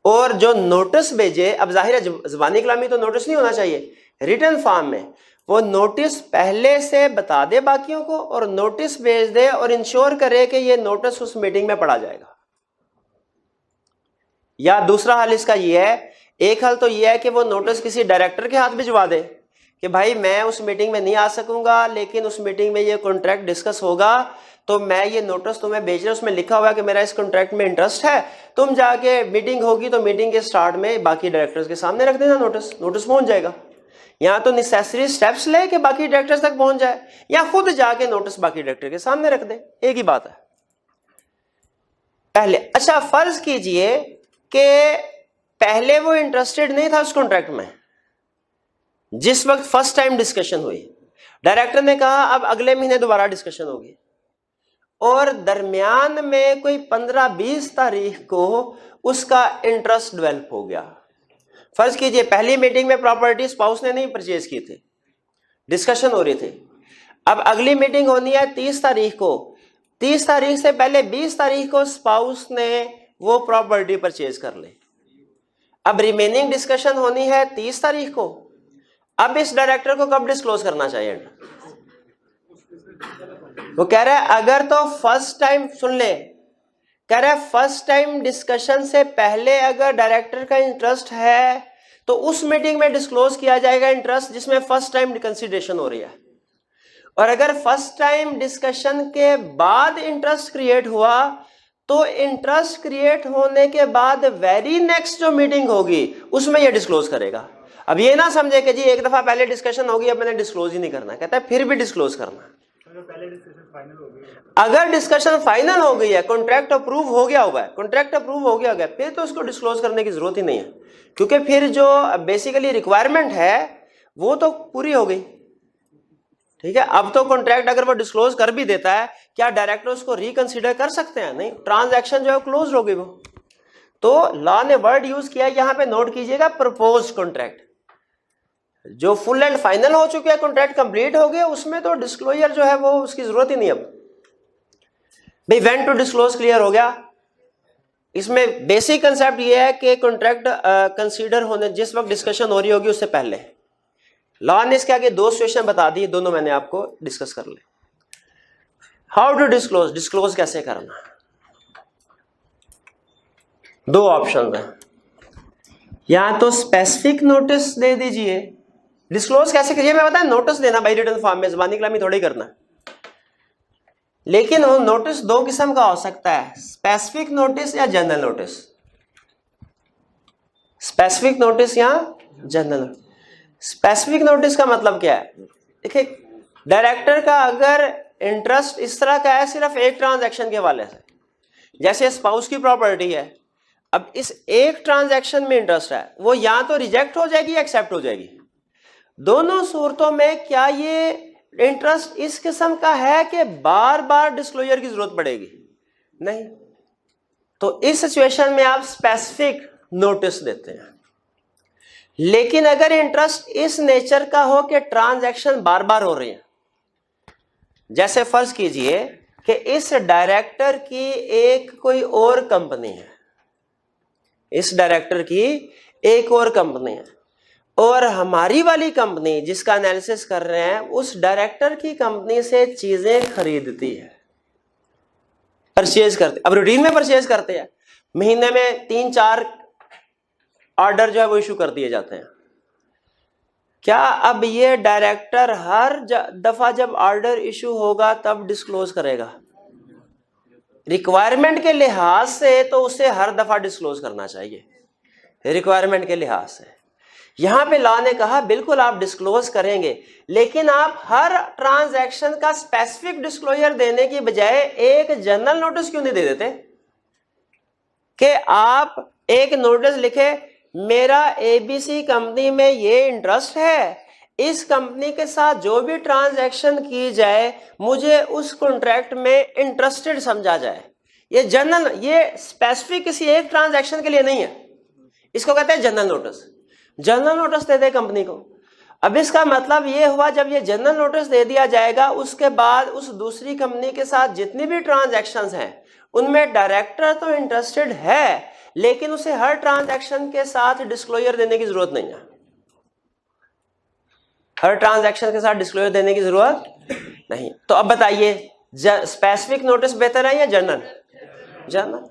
और जो नोटिस भेजे, अब जाहिर है ज़बानी कलामी तो नोटिस नहीं होना चाहिए, रिटन फॉर्म में वो नोटिस पहले से बता दे बाकियों को और नोटिस भेज दे और इंश्योर करे कि ये नोटिस उस मीटिंग में पढ़ा जाएगा। या दूसरा हाल इसका ये है, एक हाल तो ये है कि वो नोटिस किसी डायरेक्टर के हाथ भिजवा दे कि भाई मैं उस मीटिंग में नहीं आ सकूंगा, लेकिन उस मीटिंग में ये कॉन्ट्रैक्ट डिस्कस होगा, तो मैं ये नोटिस तुम्हें भेज रहा हूं, उसमें लिखा हुआ है कि मेरा इस कॉन्ट्रैक्ट में इंटरेस्ट है, तुम जाके मीटिंग होगी तो मीटिंग के स्टार्ट में बाकी डायरेक्टर्स के सामने रख देना, नोटिस पहुंच जाएगा। या तो नेसेसरी स्टेप्स ले कि बाकी डायरेक्टर्स तक पहुंच जाए, या खुद जाके नोटिस बाकी डायरेक्टर के सामने रख दे, एक ही बात है पहले। अच्छा फर्ज कीजिए कि पहले वो इंटरेस्टेड नहीं था उस कॉन्ट्रैक्ट में, जिस वक्त फर्स्ट टाइम डिस्कशन हुई, डायरेक्टर ने कहा अब अगले महीने दोबारा डिस्कशन होगी, और दरमियान में कोई 15-20 तारीख को उसका इंटरेस्ट डेवलप हो गया। फर्ज कीजिए पहली मीटिंग में प्रॉपर्टी स्पाउस ने नहीं परचेज की थी, डिस्कशन हो रही थी, अब अगली मीटिंग होनी है 30 तारीख को, 30 तारीख से पहले 20 तारीख को स्पाउस ने वो प्रॉपर्टी परचेज कर ली, अब रिमेनिंग डिस्कशन होनी है 30 तारीख को। अब इस डायरेक्टर को कब डिस्क्लोज करना चाहिए? वो कह रहा है अगर तो फर्स्ट टाइम, सुन ले, कह रहा है फर्स्ट टाइम डिस्कशन से पहले अगर डायरेक्टर का इंटरेस्ट है तो उस मीटिंग में डिस्क्लोज किया जाएगा इंटरेस्ट जिसमें फर्स्ट टाइम कंसीडरेशन हो रही है। और अगर फर्स्ट टाइम डिस्कशन के बाद इंटरेस्ट क्रिएट हुआ तो इंटरेस्ट क्रिएट होने के बाद वेरी नेक्स्ट जो मीटिंग होगी उसमें ये डिस्क्लोज करेगा। अब ये ना समझे कि जी एक दफा पहले डिस्कशन होगी अब मैंने डिस्क्लोज ही नहीं करना, कहता है फिर भी डिस्क्लोज करना। अगर डिस्कशन फाइनल हो गई है, कॉन्ट्रैक्ट अप्रूव हो गया होगा, कॉन्ट्रैक्ट अप्रूव हो गया होगा, फिर तो उसको डिस्क्लोज करने की जरूरत ही नहीं है, क्योंकि फिर जो बेसिकली रिक्वायरमेंट है वो तो पूरी हो गई। ठीक है, अब तो कॉन्ट्रैक्ट अगर वो डिस्क्लोज कर भी देता है, क्या डायरेक्टर उसको रिकंसीडर कर सकते हैं? नहीं, ट्रांजैक्शन जो है क्लोज हो गई वो। तो लॉ ने वर्ड यूज किया, यहां पे नोट कीजिएगा, प्रपोज कॉन्ट्रैक्ट। जो फुल एंड फाइनल हो चुके हैं, कॉन्ट्रैक्ट कंप्लीट हो गया, उसमें तो डिस्क्लोजर जो है वो उसकी जरूरत ही नहीं। अब भाई व्हेन टू डिस्क्लोज क्लियर हो गया। इसमें बेसिक कंसेप्ट ये है कि कॉन्ट्रैक्ट कंसीडर होने जिस वक्त डिस्कशन हो रही होगी उससे पहले। लॉ ने इसके आगे दो सिचुएशन बता दी, दोनों मैंने आपको डिस्कस कर ले। हाउ टू डिस्क्लोज, डिस्क्लोज कैसे करना, दो ऑप्शन है। या तो स्पेसिफिक नोटिस दे दीजिए, डिस्क्लोज कैसे करिए मैं बताया, नोटिस देना बाई रिटन फॉर्म में, ज़बानी कलामी थोड़ी करना। लेकिन वो नोटिस दो किस्म का हो सकता है, स्पेसिफिक नोटिस या जनरल नोटिस। स्पेसिफिक नोटिस या जनरल। स्पेसिफिक नोटिस का मतलब क्या है? देखिए, डायरेक्टर का अगर इंटरेस्ट इस तरह का है सिर्फ एक ट्रांजैक्शन के हवाले से, जैसे स्पाउस की प्रॉपर्टी है, अब इस एक ट्रांजैक्शन में इंटरेस्ट है, वो या तो रिजेक्ट हो जाएगी या एक्सेप्ट हो जाएगी। दोनों सूरतों में क्या ये इंटरेस्ट इस किस्म का है कि बार बार डिस्क्लोजर की जरूरत पड़ेगी? नहीं। तो इस सिचुएशन में आप स्पेसिफिक नोटिस देते हैं। लेकिन अगर इंटरेस्ट इस नेचर का हो कि ट्रांजैक्शन बार बार हो रही है, जैसे फर्ज कीजिए कि इस डायरेक्टर की एक कोई और कंपनी है, इस डायरेक्टर की एक और कंपनी है, और हमारी वाली कंपनी जिसका एनालिसिस कर रहे हैं उस डायरेक्टर की कंपनी से चीजें खरीदती है, परचेज करते। अब रूटीन में परचेज करते हैं, महीने में 3-4 ऑर्डर जो है वो इशू कर दिए जाते हैं। क्या अब ये डायरेक्टर हर दफा जब ऑर्डर इशू होगा तब डिस्क्लोज करेगा? रिक्वायरमेंट के लिहाज से तो उसे हर दफा डिस्क्लोज करना चाहिए, रिक्वायरमेंट के लिहाज से। यहां पे लॉ ने कहा बिल्कुल आप डिस्क्लोज करेंगे, लेकिन आप हर ट्रांजैक्शन का स्पेसिफिक डिस्क्लोजर देने की बजाय एक जनरल नोटिस क्यों नहीं दे देते कि आप एक नोटिस लिखे, मेरा एबीसी कंपनी में ये इंटरेस्ट है, इस कंपनी के साथ जो भी ट्रांजैक्शन की जाए मुझे उस कॉन्ट्रैक्ट में इंटरेस्टेड समझा जाए। ये जनरल, ये स्पेसिफिक किसी एक ट्रांजैक्शन के लिए नहीं है, इसको कहते हैं जनरल नोटिस। जनरल नोटिस दे दे कंपनी को। अब इसका मतलब ये हुआ जब ये जनरल नोटिस दे दिया जाएगा उसके बाद उस दूसरी कंपनी के साथ जितनी भी ट्रांजैक्शंस हैं उनमें डायरेक्टर तो इंटरेस्टेड है, लेकिन उसे हर ट्रांजैक्शन के साथ डिस्क्लोजर देने की जरूरत नहीं है। हर ट्रांजैक्शन के साथ डिस्क्लोजर देने की जरूरत नहीं। तो अब बताइए स्पेसिफिक नोटिस बेहतर है या जनरल? जनरल।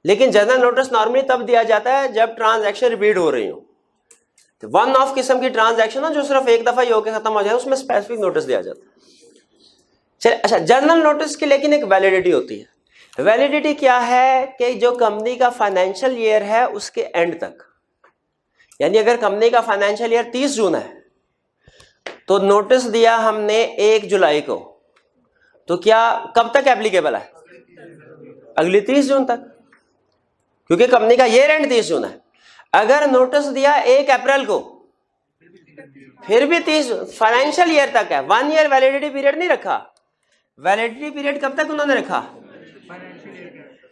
लेकिन जनरल नोटिस नॉर्मली तब दिया जाता है जब ट्रांजैक्शन रिपीट हो रही हो, तो वन ऑफ किस्म की ट्रांजैक्शन है जो सिर्फ एक दफा ही होकर खत्म हो जाए, उसमें स्पेसिफिक नोटिस दिया जाता है। चलिए, अच्छा, जनरल नोटिस की लेकिन एक वैलिडिटी होती है। वैलिडिटी क्या है कि जो कंपनी का फाइनेंशियल ईयर है उसके एंड तक, यानी अगर कंपनी का फाइनेंशियल ईयर 30 जून है तो नोटिस दिया हमने 1 जुलाई को, तो क्या कब तक एप्लीकेबल है? अगली 30 जून तक, क्योंकि कंपनी का ईयर एंड 30 जून है। अगर नोटिस दिया 1 अप्रैल को, फिर भी 30 फाइनेंशियल ईयर तक है, 1 ईयर वैलिडिटी पीरियड नहीं रखा। वैलिडिटी पीरियड कब तक उन्होंने रखा?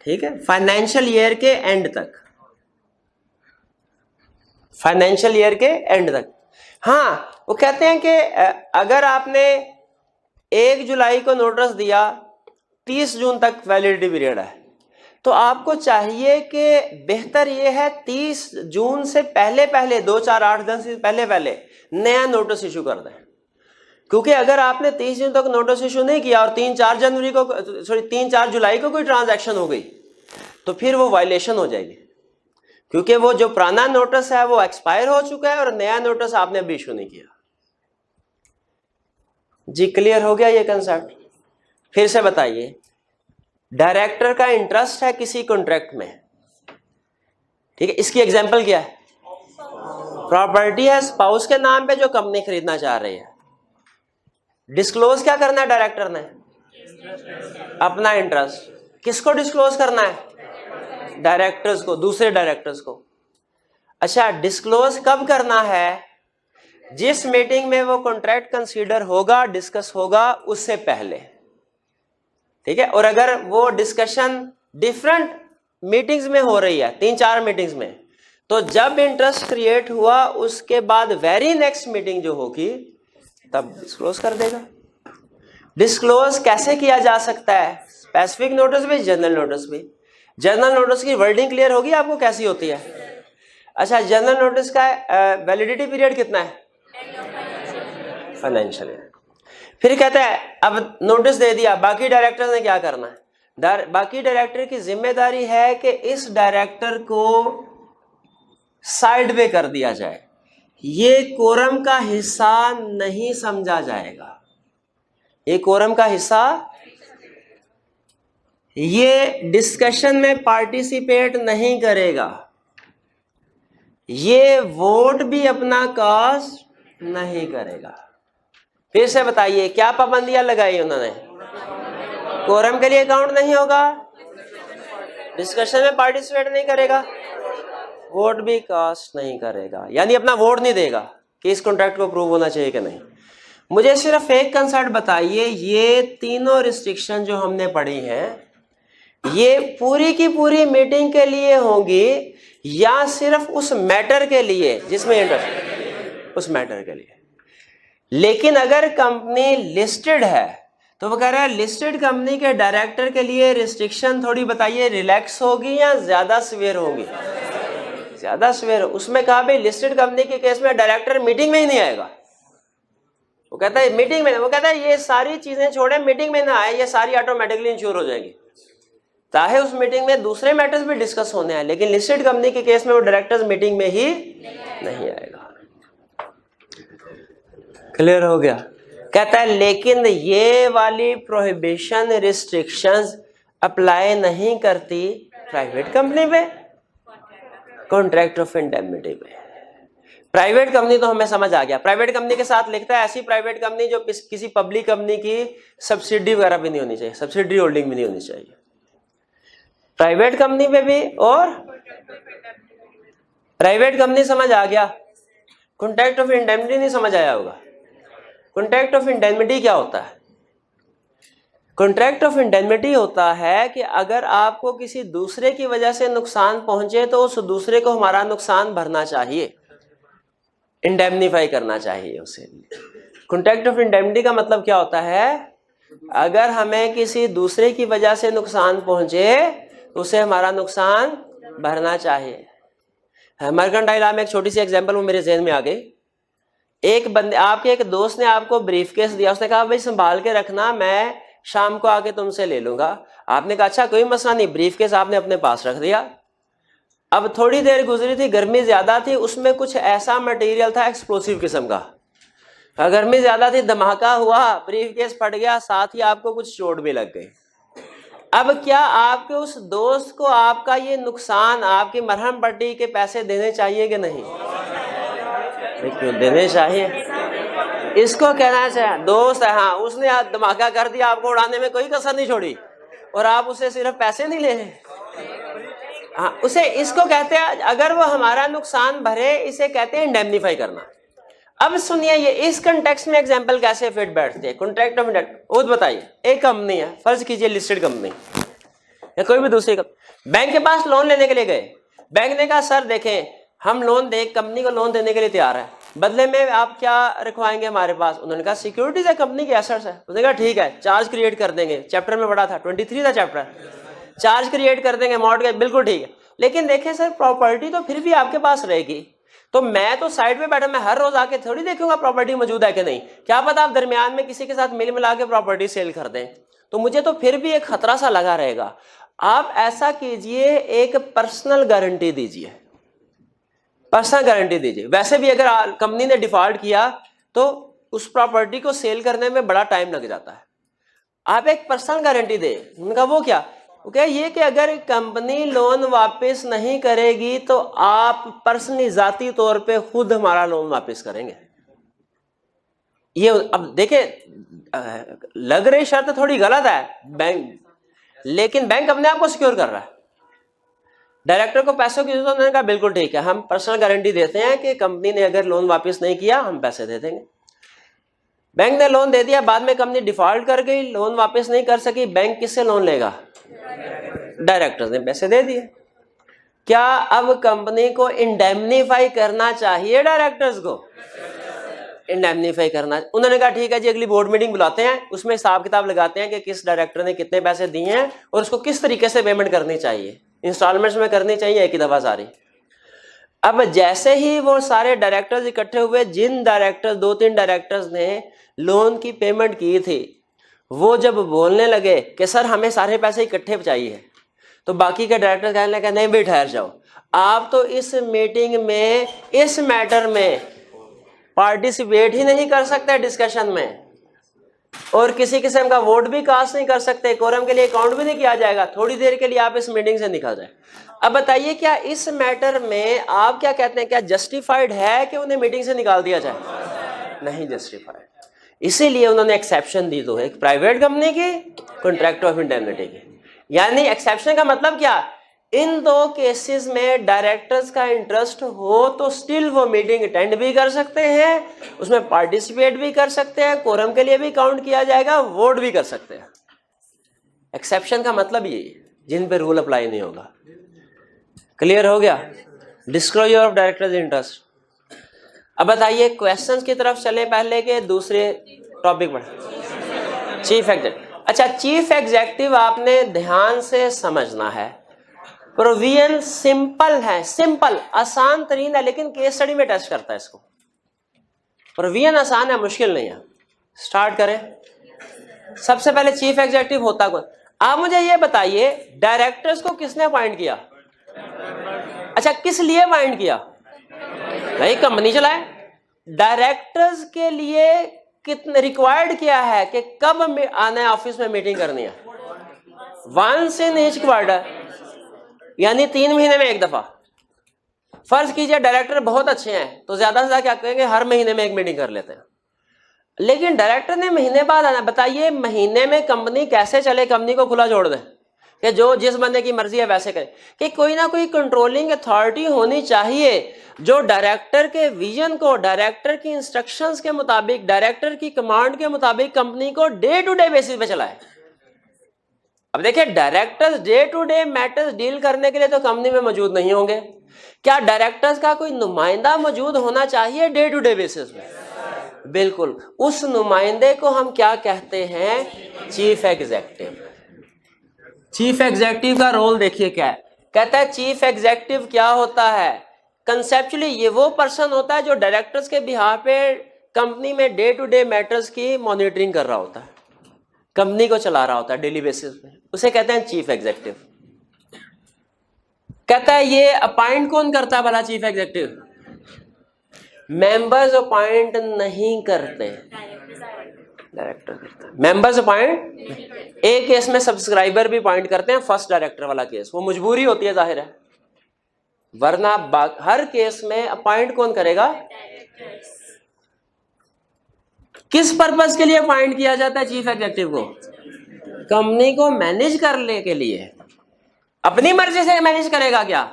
ठीक है, फाइनेंशियल ईयर के एंड तक, फाइनेंशियल ईयर के एंड तक। हाँ, वो कहते हैं कि अगर आपने 1 जुलाई को नोटिस दिया, 30 जून तक वैलिडिटी पीरियड है, तो आपको चाहिए कि बेहतर ये है 30 जून से पहले 2-4-8 दिन से पहले नया नोटिस इशू कर दें। क्योंकि अगर आपने 30 दिन तक नोटिस इशू नहीं किया और 3-4 जुलाई को कोई ट्रांजैक्शन हो गई तो फिर वो वायलेशन हो जाएगी, क्योंकि वो जो पुराना नोटिस है वो एक्सपायर हो चुका है और नया नोटिस आपने अभी इशू नहीं किया। जी क्लियर हो गया ये कंसेप्ट? फिर से बताइए, डायरेक्टर का इंटरेस्ट है किसी कॉन्ट्रैक्ट में, ठीक है, इसकी एग्जांपल क्या है? प्रॉपर्टी है स्पाउस के नाम पे जो कंपनी खरीदना चाह रही है। डिस्क्लोज क्या करना है डायरेक्टर ने? अपना इंटरेस्ट। किसको डिस्क्लोज करना है? डायरेक्टर्स को, दूसरे डायरेक्टर्स को। अच्छा, डिस्क्लोज कब करना है? जिस मीटिंग में वो कॉन्ट्रैक्ट कंसीडर होगा, डिस्कस होगा, उससे पहले, ठीक है। और अगर वो डिस्कशन डिफरेंट मीटिंग्स में हो रही है, 3-4 मीटिंग्स में, तो जब इंटरेस्ट क्रिएट हुआ उसके बाद वेरी नेक्स्ट मीटिंग जो होगी तब डिस्क्लोज कर देगा। डिस्क्लोज कैसे किया जा सकता है? स्पेसिफिक नोटिस भी, जनरल नोटिस भी। जनरल नोटिस की वर्डिंग क्लियर होगी आपको कैसी होती है? अच्छा, जनरल नोटिस का वैलिडिटी पीरियड कितना है? Financial year. फिर कहता है अब नोटिस दे दिया, बाकी डायरेक्टर ने क्या करना है? बाकी डायरेक्टर की जिम्मेदारी है कि इस डायरेक्टर को साइड वे कर दिया जाए, ये कोरम का हिस्सा नहीं समझा जाएगा, ये कोरम का हिस्सा, ये डिस्कशन में पार्टिसिपेट नहीं करेगा, ये वोट भी अपना कास्ट नहीं करेगा। फिर से बताइए क्या पाबंदियां लगाई उन्होंने? कोरम के लिए काउंट नहीं होगा, डिस्कशन में पार्टिसिपेट नहीं करेगा, वोट भी कास्ट नहीं करेगा, यानी अपना वोट नहीं देगा कि इस कॉन्ट्रैक्ट को अप्रूव होना चाहिए कि नहीं। मुझे सिर्फ एक कंसेप्ट बताइए, ये तीनों रिस्ट्रिक्शन जो हमने पढ़ी हैं ये पूरी की पूरी मीटिंग के लिए होंगी या सिर्फ उस मैटर के लिए जिसमें इंटरेस्ट, उस मैटर के लिए? लेकिन अगर कंपनी लिस्टेड है तो वो कह रहा है लिस्टेड कंपनी के डायरेक्टर के लिए रिस्ट्रिक्शन थोड़ी बताइए रिलैक्स होगी या ज्यादा सीवियर होगी? ज्यादा सीवियर। उसमें कहा भाई लिस्टेड कंपनी के केस में डायरेक्टर मीटिंग में ही नहीं आएगा, वो कहता है मीटिंग में, वो कहता है ये सारी चीजें छोड़े, मीटिंग में ना आए, ये सारी ऑटोमेटिकली इंश्योर हो जाएगी, चाहे उस मीटिंग में दूसरे मैटर्स भी डिस्कस होने हैं, लेकिन लिस्टेड कंपनी के केस में वो डायरेक्टर्स मीटिंग में ही नहीं आएगा। क्लियर हो गया? कहता है लेकिन ये वाली प्रोहिबिशन रिस्ट्रिक्शंस अप्लाई नहीं करती प्राइवेट कंपनी पे, कॉन्ट्रैक्ट ऑफ इंडेमनिटी पे। प्राइवेट कंपनी तो हमें समझ आ गया, प्राइवेट कंपनी के साथ लिखता है ऐसी प्राइवेट कंपनी जो किसी पब्लिक कंपनी की सब्सिडी वगैरह भी नहीं होनी चाहिए, सब्सिडी होल्डिंग भी नहीं होनी चाहिए प्राइवेट कंपनी पे भी। और प्राइवेट कंपनी समझ आ गया, कॉन्ट्रैक्ट ऑफ इंडेमनिटी नहीं समझ आया होगा। कॉन्ट्रैक्ट ऑफ इंडेमनिटी क्या होता है? कॉन्ट्रैक्ट ऑफ इंडेमनिटी होता है कि अगर आपको किसी दूसरे की वजह से नुकसान पहुंचे तो उस दूसरे को हमारा नुकसान भरना चाहिए, इंडेमनीफाई करना चाहिए उसे। कॉन्ट्रैक्ट ऑफ इंडेमनिटी का मतलब क्या होता है? अगर हमें किसी दूसरे की वजह से नुकसान पहुंचे तो उसे हमारा नुकसान भरना चाहिए। मर्केंटाइल लॉ में एक छोटी सी एग्जांपल वो मेरे ज़हन में आ गई। एक बंदे, आपके एक दोस्त ने आपको ब्रीफकेस दिया, उसने कहा भाई संभाल के रखना, मैं शाम को आके तुमसे ले लूंगा। आपने कहा अच्छा कोई मसला नहीं, ब्रीफकेस आपने अपने पास रख दिया। अब थोड़ी देर गुजरी थी, गर्मी ज्यादा थी, उसमें कुछ ऐसा मटेरियल था एक्सप्लोसिव किस्म का, गर्मी ज्यादा थी, धमाका हुआ, ब्रीफकेस फट गया, साथ ही आपको कुछ चोट भी लग गई। अब क्या आपके उस दोस्त को आपका ये नुकसान, आपकी मरहम पट्टी के पैसे देने चाहिए कि नहीं? क्यों देने चाहिए? इसको कहना चाहिए दोस्त है, हाँ उसने धमाका कर दिया, आपको उड़ाने में कोई कसर नहीं छोड़ी और आप उसे सिर्फ पैसे नहीं ले रहे। हाँ उसे, इसको कहते हैं अगर वो हमारा नुकसान भरे, इसे कहते हैं इंडेमनीफाई करना। अब सुनिए ये इस कंटेक्स्ट में एग्जांपल कैसे फिट बैठती है। कॉन्ट्रैक्ट ऑफ इंडेमनिटी, वो बताइए एक कंपनी है, फर्ज कीजिए लिस्टेड कंपनी या कोई भी दूसरी कंपनी, बैंक के पास लोन लेने के लिए गए। बैंक ने कहा सर देखें हम लोन दे, कंपनी को लोन देने के लिए तैयार है, बदले में आप क्या रखवाएंगे हमारे पास? उन्होंने कहा सिक्योरिटीज है, कंपनी के एसेट्स है। उन्होंने कहा ठीक है चार्ज क्रिएट कर देंगे, चैप्टर में पढ़ा था 23 था चैप्टर, चार्ज क्रिएट कर देंगे, मॉर्गेज, बिल्कुल ठीक है। लेकिन देखें सर प्रॉपर्टी तो फिर भी आपके पास रहेगी, तो मैं तो साइड पे बैठा, मैं हर रोज आके थोड़ी देखूंगा प्रॉपर्टी मौजूद है कि नहीं। क्या पता आप दरमियान में किसी के साथ मिल मिला के प्रॉपर्टी सेल कर दें, तो मुझे तो फिर भी एक खतरा सा लगा रहेगा। आप ऐसा कीजिए, एक पर्सनल गारंटी दीजिए, पर्सनल गारंटी दीजिए। वैसे भी अगर कंपनी ने डिफॉल्ट किया तो उस प्रॉपर्टी को सेल करने में बड़ा टाइम लग जाता है। आप एक पर्सनल गारंटी दे। उनका वो क्या, ओके, ये कि अगर कंपनी लोन वापस नहीं करेगी तो आप पर्सनली जाती तौर पे खुद हमारा लोन वापस करेंगे। ये अब देखे, लग रही शर्त थोड़ी गलत है बैंक, लेकिन बैंक अपने आप को सिक्योर कर रहा है। डायरेक्टर को पैसों की जरूरत, उन्होंने कहा बिल्कुल ठीक है, हम पर्सनल गारंटी देते हैं कि कंपनी ने अगर लोन वापस नहीं किया हम पैसे दे देंगे। बैंक ने लोन दे दिया, बाद में कंपनी डिफॉल्ट कर गई, लोन वापस नहीं कर सकी, बैंक किससे लोन लेगा? डायरेक्टर्स ने पैसे दे दिए। क्या अब कंपनी को इंडेमनीफाई करना चाहिए? डायरेक्टर्स को इंडेमनीफाई करना। उन्होंने कहा ठीक है जी, अगली बोर्ड मीटिंग बुलाते हैं, उसमें हिसाब किताब लगाते हैं कि किस डायरेक्टर ने कितने पैसे दिए हैं और उसको किस तरीके से पेमेंट करनी चाहिए, इंस्टॉलमेंट्स में करनी चाहिए एक ही दफा सारी। अब जैसे ही वो सारे डायरेक्टर्स इकट्ठे हुए, जिन डायरेक्टर्स, 2-3 डायरेक्टर्स ने लोन की पेमेंट की थी, वो जब बोलने लगे कि सर हमें सारे पैसे इकट्ठे चाहिए, तो बाकी के डायरेक्टर कहने लगे नहीं भाई ठहर जाओ, आप तो इस मीटिंग में इस मैटर में पार्टिसिपेट ही नहीं कर सकते डिस्कशन में, और किसी किस्म का वोट भी कास्ट नहीं कर सकते, कोरम के लिए काउंट भी नहीं किया जाएगा, थोड़ी देर के लिए आप इस मीटिंग से निकल जाए। अब बताइए क्या इस मैटर में आप क्या कहते हैं, क्या जस्टिफाइड है कि उन्हें मीटिंग से निकाल दिया जाए? नहीं जस्टिफाइड। इसीलिए उन्होंने एक्सेप्शन दी, तो एक प्राइवेट कंपनी की, कॉन्ट्रैक्ट ऑफ इंडेमनिटी की। यानी एक्सेप्शन का मतलब क्या, इन दो केसेस में डायरेक्टर्स का इंटरेस्ट हो तो स्टिल वो मीटिंग अटेंड भी कर सकते हैं, उसमें पार्टिसिपेट भी कर सकते हैं, कोरम के लिए भी काउंट किया जाएगा, वोट भी कर सकते हैं। एक्सेप्शन का मतलब ये, जिन पे रूल अप्लाई नहीं होगा। क्लियर हो गया? Disclosure of directors interest. अब बताइए क्वेश्चंस की तरफ चले पहले के दूसरे टॉपिक पर। Chief executive. अच्छा, चीफ एग्जेक्टिव आपने ध्यान से समझना है। प्रोविजन सिंपल है, सिंपल आसान तरीन है, लेकिन केस स्टडी में टेस्ट करता है इसको। प्रोविजन आसान है, मुश्किल नहीं है। स्टार्ट करें। सबसे पहले चीफ एग्जेक्टिव होता कौन? आप मुझे ये बताइए, डायरेक्टर्स को किसने अपॉइंट किया? अच्छा, किस लिए अपॉइंट किया? भाई कंपनी चलाए। डायरेक्टर्स के लिए कितने रिक्वायर्ड किया है कि कब आना है ऑफिस में मीटिंग करनी है? वंस इन ईच क्वार्टर, यानी 3 महीने में एक दफा। फर्ज कीजिए डायरेक्टर बहुत अच्छे हैं तो ज्यादा से ज्यादा क्या करेंगे, हर महीने में एक मीटिंग कर लेते हैं। लेकिन डायरेक्टर ने महीने बाद आना। बताइए महीने में कंपनी कैसे चले? कंपनी को खुला छोड़ दे कि जो जिस बंदे की मर्जी है वैसे करे? कि कोई ना कोई कंट्रोलिंग अथॉरिटी होनी चाहिए जो डायरेक्टर के विजन को, डायरेक्टर की इंस्ट्रक्शंस के मुताबिक, डायरेक्टर की कमांड के मुताबिक कंपनी को डे टू डे बेसिस पे चलाए। अब देखिए, directors day to day matters deal करने के लिए तो कंपनी में मौजूद नहीं होंगे। क्या डायरेक्टर्स का कोई नुमाइंदा मौजूद होना चाहिए डे टू डे बेसिस में? बिल्कुल। उस नुमाइंदे को हम क्या कहते हैं? Chief executive. चीफ एग्जेक्टिव का रोल देखिए क्या है। कहता है चीफ एग्जेक्टिव क्या होता है? कंसेप्चुअली ये वो पर्सन होता है जो डायरेक्टर्स के बिहाफ पे कंपनी में डे टू डे मैटर्स की मॉनिटरिंग कर रहा होता है, कंपनी को चला रहा होता है डेली बेसिस पे, उसे कहते हैं चीफ एग्जेक्टिव। कहता है ये अपॉइंट कौन करता है भला? Chief executive. मेंबर्स अपॉइंट नहीं करते, डायरेक्टर करता है। मेंबर्स अपॉइंट, एक केस में सब्सक्राइबर भी अपॉइंट करते हैं, फर्स्ट डायरेक्टर वाला केस, वो मजबूरी होती है जाहिर है, वरना हर केस में अपॉइंट कौन करेगा? किस पर्पस के लिए अपॉइंट किया जाता है चीफ एग्जेक्टिव को? कंपनी को मैनेज करने के लिए। अपनी मर्जी से मैनेज करेगा क्या?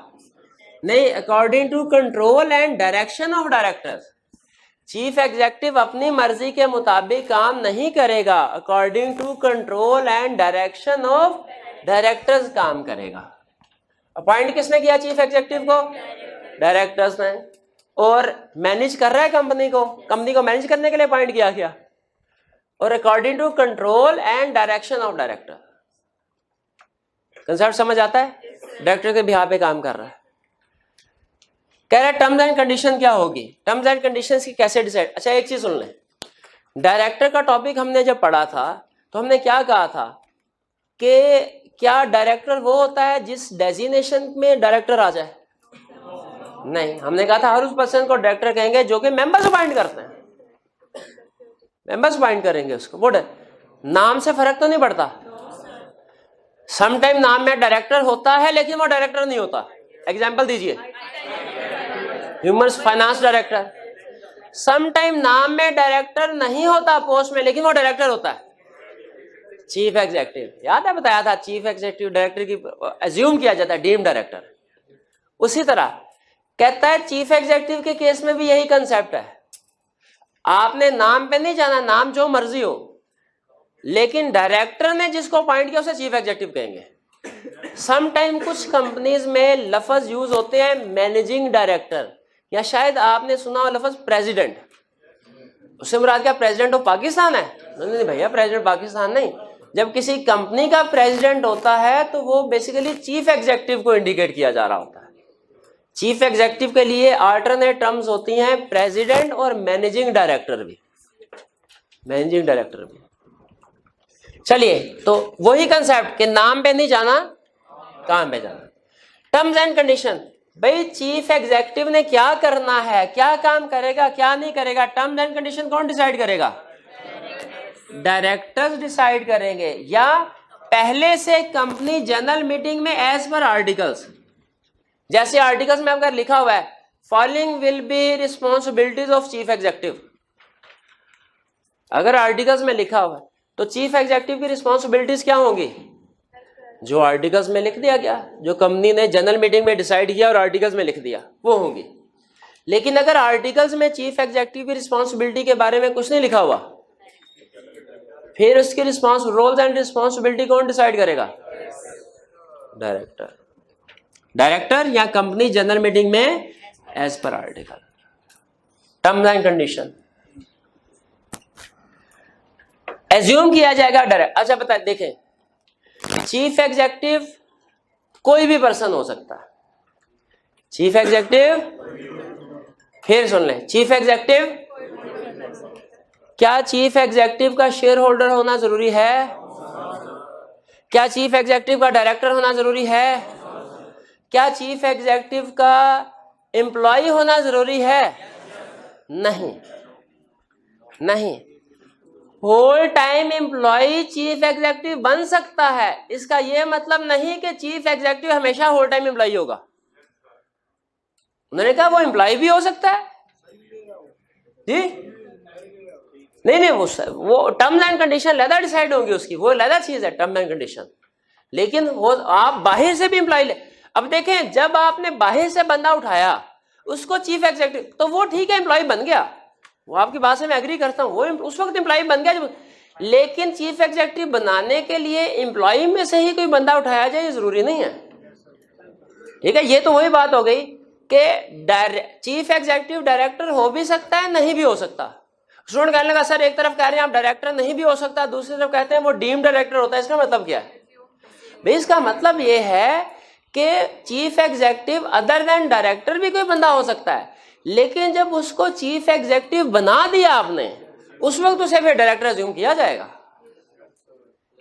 नहीं, according to control and direction of directors. Chief executive अपनी मर्जी के मुताबिक काम नहीं करेगा, according to control and direction of directors काम करेगा। अपॉइंट किसने किया चीफ एग्जेक्टिव को? डायरेक्टर्स ने। और मैनेज कर रहा है कंपनी को मैनेज करने के लिए अपॉइंट किया गया, और according to control and direction of director. Concept समझ आता है? डायरेक्टर के बिहाफ पे काम कर रहा है। कह रहा है टर्म्स एंड कंडीशन क्या होगी, टर्म्स एंड कंडीशंस की कैसे डिसाइड। अच्छा एक चीज सुन लें, डायरेक्टर का टॉपिक हमने जब पढ़ा था तो हमने क्या कहा था कि क्या डायरेक्टर वो होता है जिस डेजिग्नेशन में डायरेक्टर आ जाए? नहीं, हमने कहा था हर उस पर्सन को डायरेक्टर कहेंगे जो कि मेंबर्स अपॉइंट करते हैं, मेंबर्स अपॉइंट करेंगे उसको। वो नाम से फर्क तो नहीं पड़ता, समटाइम नाम में डायरेक्टर होता है लेकिन वो डायरेक्टर नहीं होता। एग्जांपल दीजिए, ह्यूमन फाइनेंस डायरेक्टर, समटाइम नाम में डायरेक्टर नहीं होता पोस्ट में लेकिन वो डायरेक्टर होता है। चीफ एग्जीक्यूटिव, याद है बताया था, चीफ एग्जीक्यूटिव डायरेक्टर की एज्यूम किया जाता है डीम डायरेक्टर। उसी तरह कहता है चीफ एग्जीक्यूटिव के केस में भी यही कंसेप्ट है, आपने नाम पे नहीं जाना, नाम जो मर्जी हो, लेकिन डायरेक्टर ने जिसको अपॉइंट किया उसे चीफ एग्जीक्यूटिव कहेंगे। समटाइम कुछ कंपनीज में लफ्ज यूज होते हैं मैनेजिंग डायरेक्टर, या शायद आपने सुना हो लफ्ज प्रेसिडेंट। उससे मुराद क्या प्रेसिडेंट ऑफ पाकिस्तान है? नहीं भैया, प्रेसिडेंट पाकिस्तान नहीं। जब किसी कंपनी का प्रेसिडेंट होता है तो वो बेसिकली चीफ एग्जीक्यूटिव को इंडिकेट किया जा रहा होता है। चीफ एग्जीक्यूटिव के लिए अल्टरनेट टर्म्स होती हैं प्रेसिडेंट और मैनेजिंग डायरेक्टर भी, मैनेजिंग डायरेक्टर भी। चलिए, तो वही कंसेप्ट कि नाम पे नहीं जाना, काम पे जाना। टर्म्स एंड कंडीशन, भाई चीफ एग्जीक्यूटिव ने क्या करना है, क्या काम करेगा, क्या नहीं करेगा, टर्म्स एंड कंडीशन कौन डिसाइड करेगा? डायरेक्टर्स डिसाइड करेंगे, या पहले से कंपनी जनरल मीटिंग में एज पर आर्टिकल्स, जैसे आर्टिकल्स में अगर लिखा हुआ है following will be responsibilities of chief executive, अगर आर्टिकल्स में लिखा हुआ है तो चीफ एग्जीक्यूटिव की रिस्पॉन्सिबिलिटीज क्या होंगी? जो आर्टिकल्स में लिख दिया गया, जो कंपनी ने जनरल मीटिंग में डिसाइड किया और आर्टिकल्स में लिख दिया, वो होंगी। लेकिन अगर आर्टिकल्स में चीफ एग्जीक्यूटिव की रिस्पॉन्सिबिलिटी के बारे में कुछ नहीं लिखा हुआ, फिर उसकी रोल्स एंड रिस्पॉन्सिबिलिटी कौन डिसाइड करेगा? डायरेक्टर, डायरेक्टर या कंपनी जनरल मीटिंग में as per article. Terms and condition assume किया जाएगा डायरेक्ट। अच्छा बता, देखें, चीफ एग्जीक्यूटिव कोई भी पर्सन हो सकता है। चीफ एग्जीक्यूटिव, फिर सुन लें, चीफ एग्जीक्यूटिव, क्या चीफ एग्जीक्यूटिव का शेयर होल्डर होना जरूरी है? क्या चीफ एग्जीक्यूटिव का डायरेक्टर होना जरूरी है? क्या चीफ एग्जीक्यूटिव का एम्प्लॉय होना जरूरी है? नहीं, नहीं। Whole time employ chief executive बन सकता है, इसका यह मतलब नहीं कि चीफ एग्जीक्यूटिव हमेशा होल टाइम एम्प्लॉय होगा। उन्होंने कहा वो एम्प्लॉय भी हो सकता है जी, नहीं, वो टर्म्स एंड कंडीशन लहदा डिसाइड होंगी उसकी, वो लहदा चीज है टर्म्स एंड कंडीशन। लेकिन वो आप बाहर से भी एम्प्लॉय ले, अब देखें, जब आपने बाहर से बंदा उठाया उसको चीफ एग्जीक्यूटिव, तो वो ठीक है एम्प्लॉय बन गया, वो आपकी बात से मैं एग्री करता हूं, वो उस वक्त एम्प्लॉय बन गया जब, लेकिन चीफ एग्जीक्यूटिव बनाने के लिए एम्प्लॉय में से ही कोई बंदा उठाया जाए, ये जरूरी नहीं है। ठीक है, ये तो वही बात हो गई कि चीफ एग्जीक्यूटिव डायरेक्टर हो भी सकता है, नहीं भी हो सकता। स्टूडेंट कहने लगा सर एक तरफ कह रहे हैं आप डायरेक्टर नहीं भी हो सकता, दूसरी तरफ कहते हैं वो डीम डायरेक्टर होता है, इसका मतलब क्या है? भाई इसका मतलब ये है कि chief executive other than director भी कोई बंदा हो सकता है, लेकिन जब उसको चीफ एग्जीक्यूटिव बना दिया आपने, उस वक्त उसे फिर डायरेक्टर अज्यूम किया जाएगा।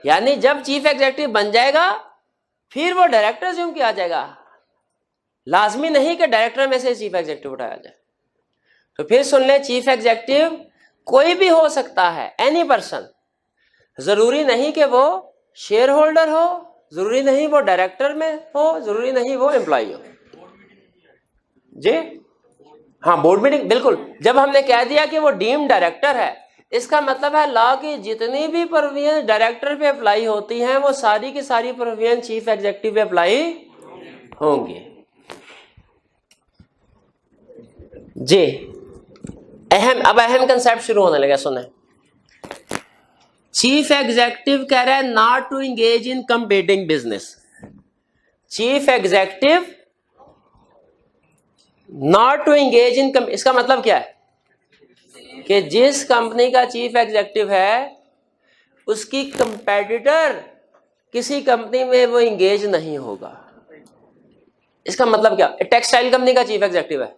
यानी जब चीफ एग्जीक्यूटिव बन जाएगा फिर वो डायरेक्टर अज्यूम किया जाएगा, लाजमी नहीं कि डायरेक्टर में से चीफ एग्जीक्यूटिव उठाया जाए। तो फिर सुन ले, चीफ एग्जीक्यूटिव कोई भी हो सकता है, एनी पर्सन, जरूरी नहीं कि वो शेयर होल्डर हो, जरूरी नहीं वो डायरेक्टर में हो, जरूरी नहीं वो एम्प्लॉय हो जी। हाँ, बोर्ड मीटिंग, बिल्कुल। जब हमने कह दिया कि वो डीम डायरेक्टर है, इसका मतलब है लॉ की जितनी भी प्रोविजन डायरेक्टर पे अप्लाई होती हैं वो सारी की सारी प्रोविजन चीफ एग्जीक्यूटिव पे अप्लाई होंगी जी। अब अहम कंसेप्ट शुरू होने लगा, सुने। चीफ एग्जीक्यूटिव कह रहा है not to engage in competing business. Chief executive not to engage in, इसका मतलब क्या है कि जिस कंपनी का चीफ एग्जीक्यूटिव है उसकी कंपेटिटर किसी कंपनी में वो इंगेज नहीं होगा। इसका मतलब क्या, टेक्सटाइल कंपनी का चीफ एग्जीक्यूटिव है,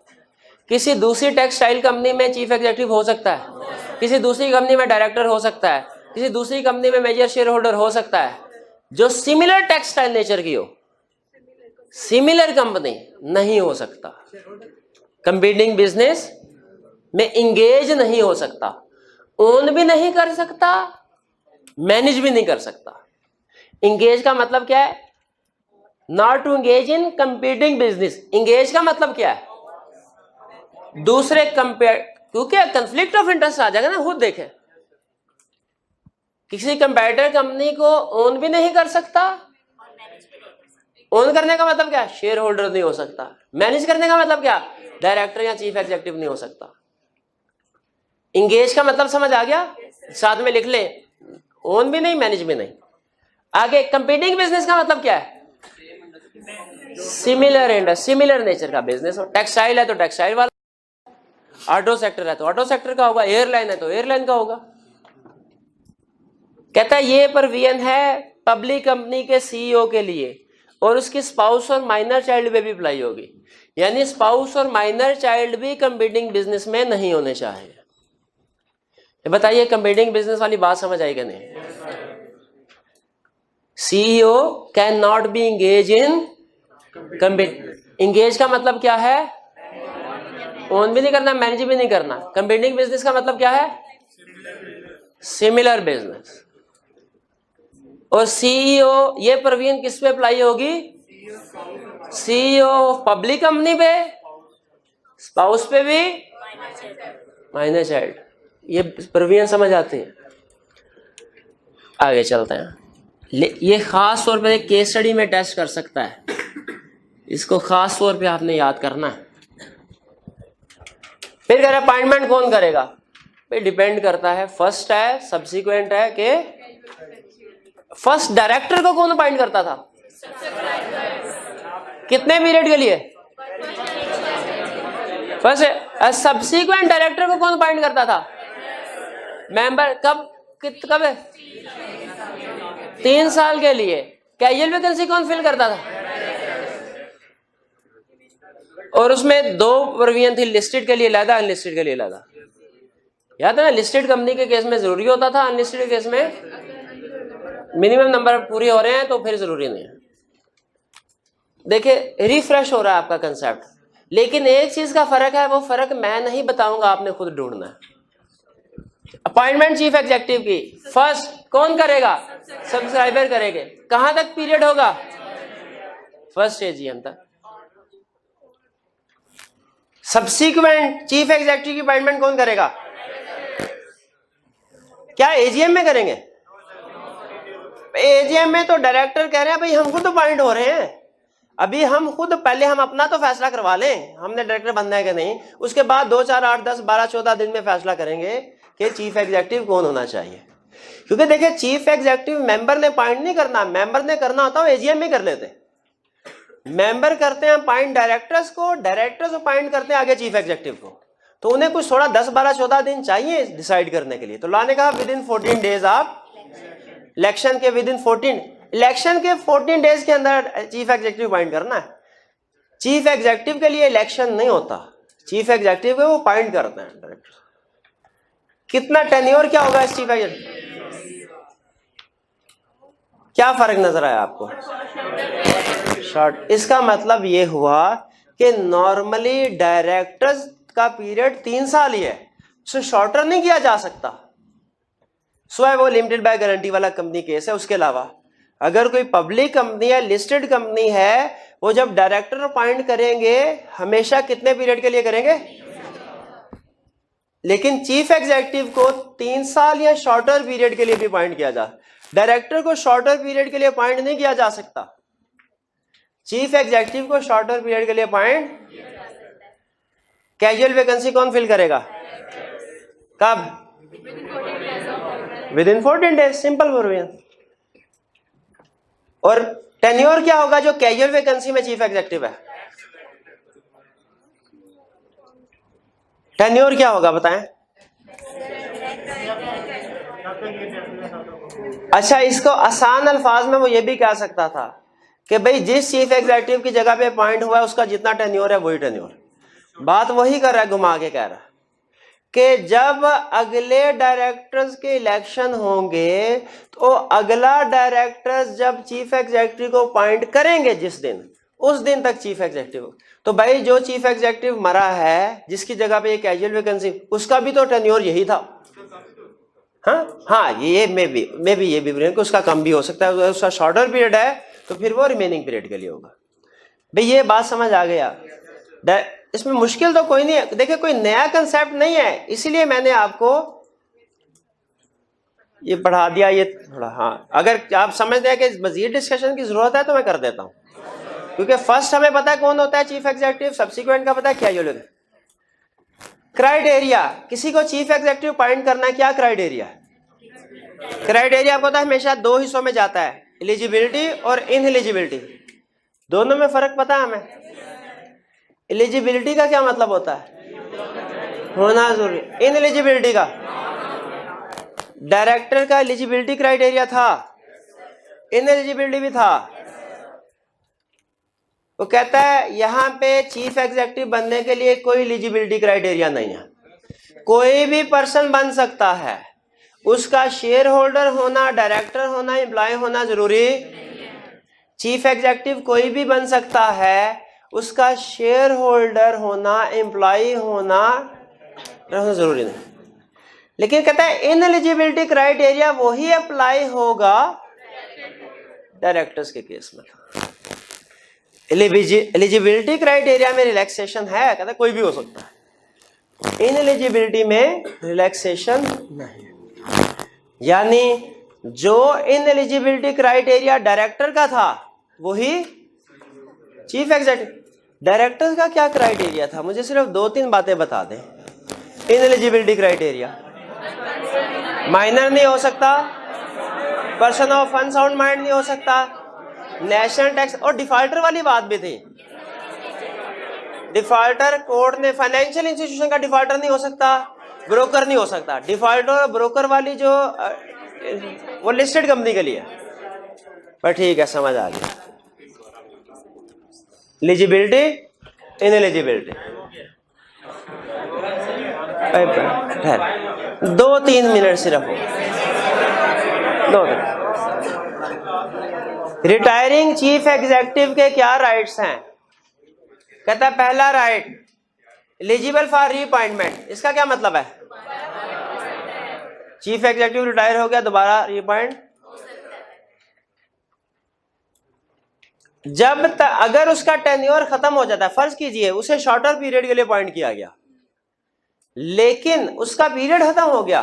किसी दूसरी टेक्सटाइल कंपनी में चीफ एग्जीक्यूटिव हो सकता है, किसी दूसरी कंपनी में डायरेक्टर हो सकता है, किसी दूसरी कंपनी में मेजर शेयर होल्डर हो सकता है, जो सिमिलर टेक्सटाइल नेचर की हो, सिमिलर कंपनी नहीं हो सकता, कंपीटिंग बिजनेस में इंगेज नहीं हो सकता, ओन भी नहीं कर सकता, मैनेज भी नहीं कर सकता। इंगेज का मतलब क्या है, not to engage in competing business. Engage का मतलब क्या है, दूसरे कंपेयर, क्योंकि कंफ्लिक्ट ऑफ इंटरेस्ट आ जाएगा ना, खुद देखें, किसी कंपेटिटर कंपनी को ओन भी नहीं कर सकता, ओन करने का मतलब क्या, शेयर होल्डर नहीं हो सकता, मैनेज करने का मतलब क्या, डायरेक्टर या चीफ एग्जीक्यूटिव नहीं हो सकता। इंगेज का मतलब समझ आ गया, साथ में लिख ले, ओन भी नहीं, मैनेज भी नहीं। आगे कंपीटिंग बिजनेस का मतलब क्या है, सिमिलर इंडस्ट्री, सिमिलर नेचर का बिजनेस हो, टेक्सटाइल है तो टेक्सटाइल वाला, ऑटो सेक्टर है तो ऑटो सेक्टर का होगा, एयरलाइन है तो एयरलाइन का होगा। कहता है ये प्रोविजन है पब्लिक कंपनी के सीईओ के लिए और उसकी स्पाउस और माइनर चाइल्ड पे भी अप्लाई होगी, यानी स्पाउस और माइनर चाइल्ड भी कंपीटिंग बिजनेस में नहीं होने चाहिए। बताइए कंपीटिंग बिजनेस वाली बात समझ आई कि नहीं? CEO can not B engage in compete. Engage का मतलब क्या है, ओन भी नहीं करना, मैनेज भी नहीं करना। कंपीटिंग बिजनेस का मतलब क्या है, सिमिलर बिजनेस। और सीईओ, ये प्रोविजन किस पे अप्लाई होगी, सीईओ पब्लिक कंपनी पे, स्पाउस पे भी, माइनर चाइल्ड। ये प्रोविजन समझ आती है। आगे चलते हैं। ये खास तौर पे केस स्टडी में टेस्ट कर सकता है, इसको खास तौर पे आपने याद करना है। फिर कह रहा अपॉइंटमेंट कौन करेगा, पे डिपेंड करता है, फर्स्ट है सब्सिक्वेंट है कि फर्स्ट डायरेक्टर को कौन अपॉइंट करता था, कितने पीरियड के लिए, फर्स्ट। सब्सिक्वेंट डायरेक्टर को कौन अपॉइंट करता था, मेंबर। कब है, 3 साल के लिए। कैजुअल वैकेंसी कौन फिल करता था, और उसमें 2 प्रोविजन थी, लिस्टेड के लिए अलग, अनलिस्टेड के लिए अलग। याद है ना, लिस्टेड कंपनी के केस में जरूरी होता था, अनलिस्टेड के केस में मिनिमम नंबर पूरे हो रहे हैं तो फिर जरूरी नहीं है। देखिए रिफ्रेश हो रहा है आपका कंसेप्ट, लेकिन एक चीज का फर्क है, वो फर्क मैं नहीं बताऊंगा, आपने खुद ढूंढना है। अपॉइंटमेंट चीफ एग्जीक्यूटिव की फर्स्ट कौन करेगा, सब्सक्राइबर करेंगे। कहां तक पीरियड होगा, फर्स्ट एजीएम तक। सब्सिक्वेंट चीफ एग्जीक्यूटिव की अपॉइंटमेंट कौन करेगा, क्या एजीएम में करेंगे? एजीएम में तो डायरेक्टर कह रहे हैं भाई हम खुद अपॉइंट हो रहे हैं, अभी हम खुद पहले हम अपना तो फैसला करवा लें, हमने डायरेक्टर बनना है कि नहीं, उसके बाद 2, 4, 8, 10, 12, 14 दिन में फैसला करेंगे कि चीफ एग्जीक्यूटिव कौन होना चाहिए। क्योंकि देखिए चीफ एग्जीक्यूटिव मेंबर ने अपॉइंट नहीं करना, मेंबर ने करना होता है एजीएम में कर लेते। मेंबर करते हैं अपॉइंट डायरेक्टर्स को, डायरेक्टर्स अपॉइंट करते हैं आगे चीफ एग्जीक्यूटिव को, तो उन्हें कुछ थोड़ा 10, 12, 14 दिन चाहिए डिसाइड करने के लिए। तो लाने का विद इन 14 डेज आप इलेक्शन के विद इन 14, इलेक्शन के 14 डेज के अंदर चीफ एग्जीक्यूटिव अपॉइंट करना है। चीफ एग्जीक्यूटिव के लिए इलेक्शन नहीं होता, चीफ एग्जीक्यूटिव को वो अपॉइंट करते हैं डायरेक्टर। कितना टेन्योर क्या होगा इस चीफ एग्जीक्यूटिव, क्या फर्क नजर आया आपको, शॉर्ट। इसका मतलब ये हुआ कि नॉर्मली डायरेक्टर्स का पीरियड 3 साल ही है, सो शॉर्टर नहीं किया जा सकता। सो है वो लिमिटेड बाय गारंटी वाला कंपनी केस है। उसके अलावा अगर कोई पब्लिक कंपनी है, लिस्टेड कंपनी है, वो जब डायरेक्टर अपॉइंट करेंगे हमेशा कितने पीरियड के लिए करेंगे, लेकिन चीफ एग्जीक्यूटिव को 3 साल या शॉर्टर पीरियड के लिए भी अपॉइंट किया जा, डायरेक्टर को शॉर्टर पीरियड के लिए अपॉइंट नहीं किया जा सकता, चीफ एग्जीक्यूटिव को शॉर्टर पीरियड के लिए अपॉइंट। कैजुअल वैकेंसी कौन फिल करेगा, कब, with in 14 days, simple provision. और टेन्योर क्या होगा जो कैजुअल वैकेंसी में चीफ एग्जीक्यूटिव है, टेन्योर क्या होगा बताएं। अच्छा इसको आसान अल्फाज में वो ये भी कह सकता था कि भाई जिस चीफ एग्जीक्यूटिव की जगह पे अपॉइंट हुआ है उसका जितना टेन्योर है वही टेन्योर। बात वही कर रहा है, घुमा के कह रहा है कि जब अगले डायरेक्टर्स के इलेक्शन होंगे तो अगला डायरेक्टर्स जब चीफ एग्जीक्यूटिव को अपॉइंट करेंगे जिस दिन, उस दिन तक चीफ एग्जीक्यूटिव। तो भाई जो चीफ एग्जीक्यूटिव मरा है जिसकी जगह पे ये कैजुअल वैकेंसी, उसका भी तो टेन्योर यही था। हाँ ये मे बी ये भी उसका कम भी हो सकता है, उसका शॉर्टर पीरियड है तो फिर वो रिमेनिंग पीरियड के लिए होगा। भाई ये बात समझ आ गया, इसमें मुश्किल तो कोई नहीं है। देखिए कोई नया कंसेप्ट नहीं है, इसीलिए मैंने आपको ये पढ़ा दिया ये थोड़ा। हाँ अगर आप समझते हैं कि मजीद डिस्कशन की जरूरत है तो मैं कर देता हूँ, क्योंकि फर्स्ट हमें पता है कौन होता है चीफ एग्जीक्यूटिव, सब्सिक्वेंट का पता है क्या जो क्राइटेरिया। किसी को चीफ एग्जीक्यूटिव अपॉइंट करना है, क्या क्राइटेरिया? क्राइटेरिया आपको पता है हमेशा दो हिस्सों में जाता है, एलिजिबिलिटी और इनएलिजिबिलिटी। दोनों में फर्क पता है हमें? एलिजिबिलिटी का क्या मतलब होता है? होना जरूरी। इनएलिजिबिलिटी का, डायरेक्टर का एलिजिबिलिटी क्राइटेरिया था, इनएलिजिबिलिटी भी था। वो कहता है यहां पे चीफ एग्जीक्यूटिव बनने के लिए कोई एलिजिबिलिटी क्राइटेरिया नहीं है, कोई भी पर्सन बन सकता है, उसका शेयर होल्डर होना, डायरेक्टर होना, एम्प्लॉय होना जरूरी। चीफ एग्जीक्यूटिव कोई भी बन सकता है, उसका शेयर होल्डर होना, एम्प्लॉय होना जरूरी नहीं। लेकिन कहता है इनएलिजिबिलिटी क्राइटेरिया वही अप्लाई होगा डायरेक्टर्स के केस में। एलिजिबिलिटी क्राइटेरिया में रिलैक्सेशन है, कहता है कोई भी हो सकता है, इनएलिजिबिलिटी में रिलैक्सेशन नहीं। यानी जो इनएलिजिबिलिटी क्राइटेरिया डायरेक्टर का था वही चीफ एग्जीक्यूटिव। डायरेक्टर का क्या क्राइटेरिया था? मुझे सिर्फ 2-3 बातें बता दें। इनएलिजिबिलिटी क्राइटेरिया माइनर नहीं हो सकता, पर्सन ऑफ अनसाउंड माइंड नहीं हो सकता, नेशनल टैक्स, और डिफॉल्टर वाली बात भी थी। डिफॉल्टर कोर्ट ने, फाइनेंशियल इंस्टीट्यूशन का डिफॉल्टर नहीं हो सकता, ब्रोकर नहीं हो सकता। डिफॉल्टर और ब्रोकर वाली जो वो लिस्टेड कंपनी के लिए, पर ठीक है समझ आ गया। एलिजिबिलिटी, इनएलिजिबिलिटी, 2-3 मिनट सिर्फ हो, 2 मिनट। रिटायरिंग चीफ एग्जीक्यूटिव के क्या राइट्स हैं? कहता है पहला राइट एलिजिबल फॉर रीअपॉइंटमेंट। इसका क्या मतलब है? चीफ एग्जीक्यूटिव रिटायर हो गया, दोबारा रीअपॉइंट जब तक, अगर उसका टेन्योर खत्म हो जाता है, फर्ज कीजिए उसे शॉर्टर पीरियड के लिए अपॉइंट किया गया, लेकिन उसका पीरियड खत्म हो गया,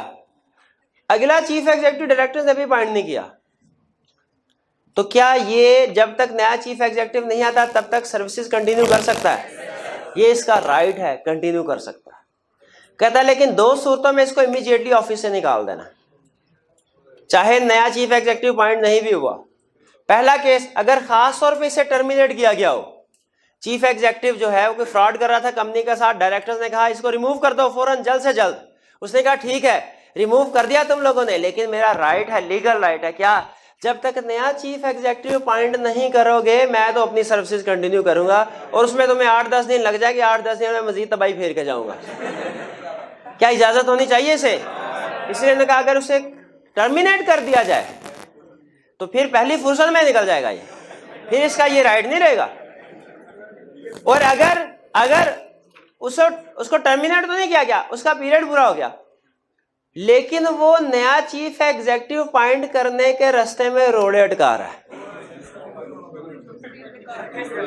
अगला चीफ एग्जीक्यूटिव डायरेक्टर ने भी अपॉइंट नहीं किया, तो क्या ये जब तक नया चीफ एग्जीक्यूटिव नहीं आता तब तक सर्विसेज कंटिन्यू कर सकता है? ये इसका राइट है, कंटिन्यू कर सकता है। कहता है लेकिन 2 सूरतों में इसको इमीडिएटली ऑफिस से निकाल देना, चाहे नया चीफ एग्जीक्यूटिव अपॉइंट नहीं भी हुआ। पहला केस, अगर खास तौर पे इसे टर्मिनेट किया गया हो, चीफ एग्जीक्यूटिव जो है वो कोई फ्रॉड कर रहा था कंपनी के साथ, डायरेक्टर्स ने कहा इसको रिमूव कर दो फौरन, जल्द से जल्द। उसने कहा ठीक है रिमूव कर दिया तुम लोगों ने, लेकिन मेरा राइट है, लीगल राइट है, क्या? जब तक नया चीफ एग्जीक्यूटिव अपॉइंट नहीं करोगे मैं तो अपनी सर्विसेज कंटिन्यू करूंगा, और उसमें तुम्हें 8-10 दिन लग जाएगी, 8-10 दिन में मजीद तबाही फेर के जाऊंगा। क्या इजाजत होनी चाहिए इसे? इसलिए ने कहा अगर उसे टर्मिनेट कर दिया जाए तो फिर पहली फुर्सत में निकल जाएगा ये, फिर इसका ये राइट नहीं रहेगा। और अगर उसको टर्मिनेट तो नहीं किया गया, उसका पीरियड पूरा हो गया, लेकिन वो नया चीफ एग्जीक्यूटिव अपॉइंट करने के रास्ते में रोड़े अटका रहा है,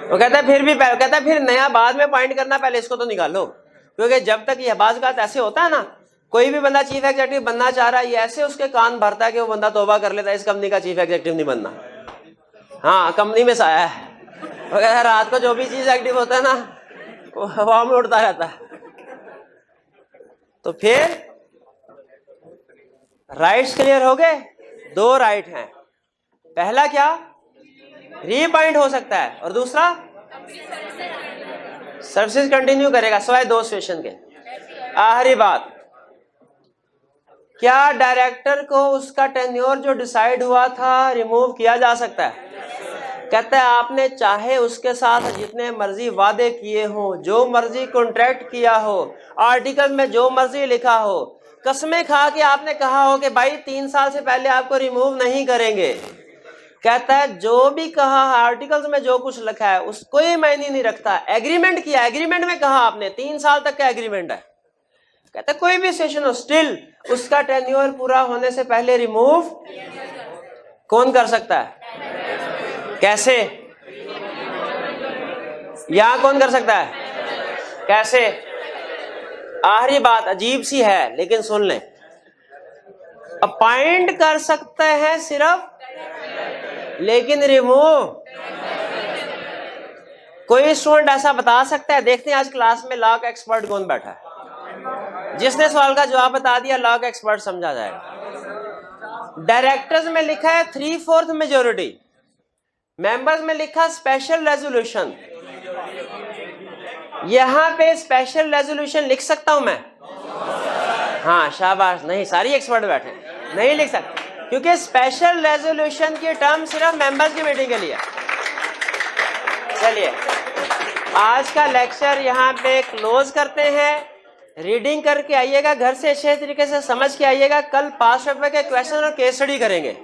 वो कहता है फिर नया बाद में अपॉइंट करना, पहले इसको तो निकालो। क्योंकि जब तक ये बात ऐसे होता है ना, कोई भी बंदा चीफ एग्जीक्यूटिव बनना चाह रहा है, ये ऐसे उसके कान भरता है कि वो बंदा तौबा कर लेता है इस कंपनी का चीफ एग्जीक्यूटिव नहीं बनना। हाँ कंपनी में साया है, वो कहता है रात को जो भी चीज एक्टिव होता है ना वो हवा में उड़ता रहता है। तो फिर राइट्स क्लियर हो गए? 2 राइट हैं, पहला क्या? रीअपॉइंट हो सकता है, और दूसरा सर्विसेज कंटिन्यू करेगा सिवाय 2 सिचुएशन के। आखिरी बात, क्या डायरेक्टर को उसका टेन्योर जो डिसाइड हुआ था रिमूव किया जा सकता है? कहता है आपने चाहे उसके साथ जितने मर्जी वादे किए हो, जो मर्जी कॉन्ट्रैक्ट किया हो, आर्टिकल में जो मर्जी लिखा हो, कसमें खा के आपने कहा हो कि भाई 3 साल से पहले आपको रिमूव नहीं करेंगे, कहता है जो भी कहा आर्टिकल्स में जो कुछ लिखा है उसको कोई मायने नहीं रखता। एग्रीमेंट किया, एग्रीमेंट में कहा आपने 3 साल तक का एग्रीमेंट है, कहता है कोई भी सेशन हो स्टिल उसका टेन्योर पूरा होने से पहले रिमूव कौन कर सकता है? कैसे? यहां कौन कर सकता है? कैसे? आखिरी बात अजीब सी है लेकिन सुन लें, अपॉइंट कर सकते हैं सिर्फ, लेकिन रिमूव कोई स्टूडेंट ऐसा बता सकता है? देखते हैं आज क्लास में लॉ का एक्सपर्ट कौन बैठा है, जिसने सवाल का जवाब बता दिया लॉ का एक्सपर्ट समझा जाएगा। डायरेक्टर्स में लिखा है 3/4 मेजोरिटी, मेंबर्स में लिखा स्पेशल रेजोल्यूशन। यहां पे स्पेशल रेजोल्यूशन लिख सकता हूं मैं? हाँ शाबाश, नहीं सारी एक्सपर्ट बैठे, नहीं लिख सकते क्योंकि स्पेशल रेजोल्यूशन की टर्म सिर्फ मेंबर्स की मीटिंग के लिए। चलिए आज का लेक्चर यहाँ पे क्लोज करते हैं। रीडिंग करके आइएगा, घर से अच्छे तरीके से समझ के आइएगा। कल पास्ट पेपर के क्वेश्चन और केस स्टडी करेंगे।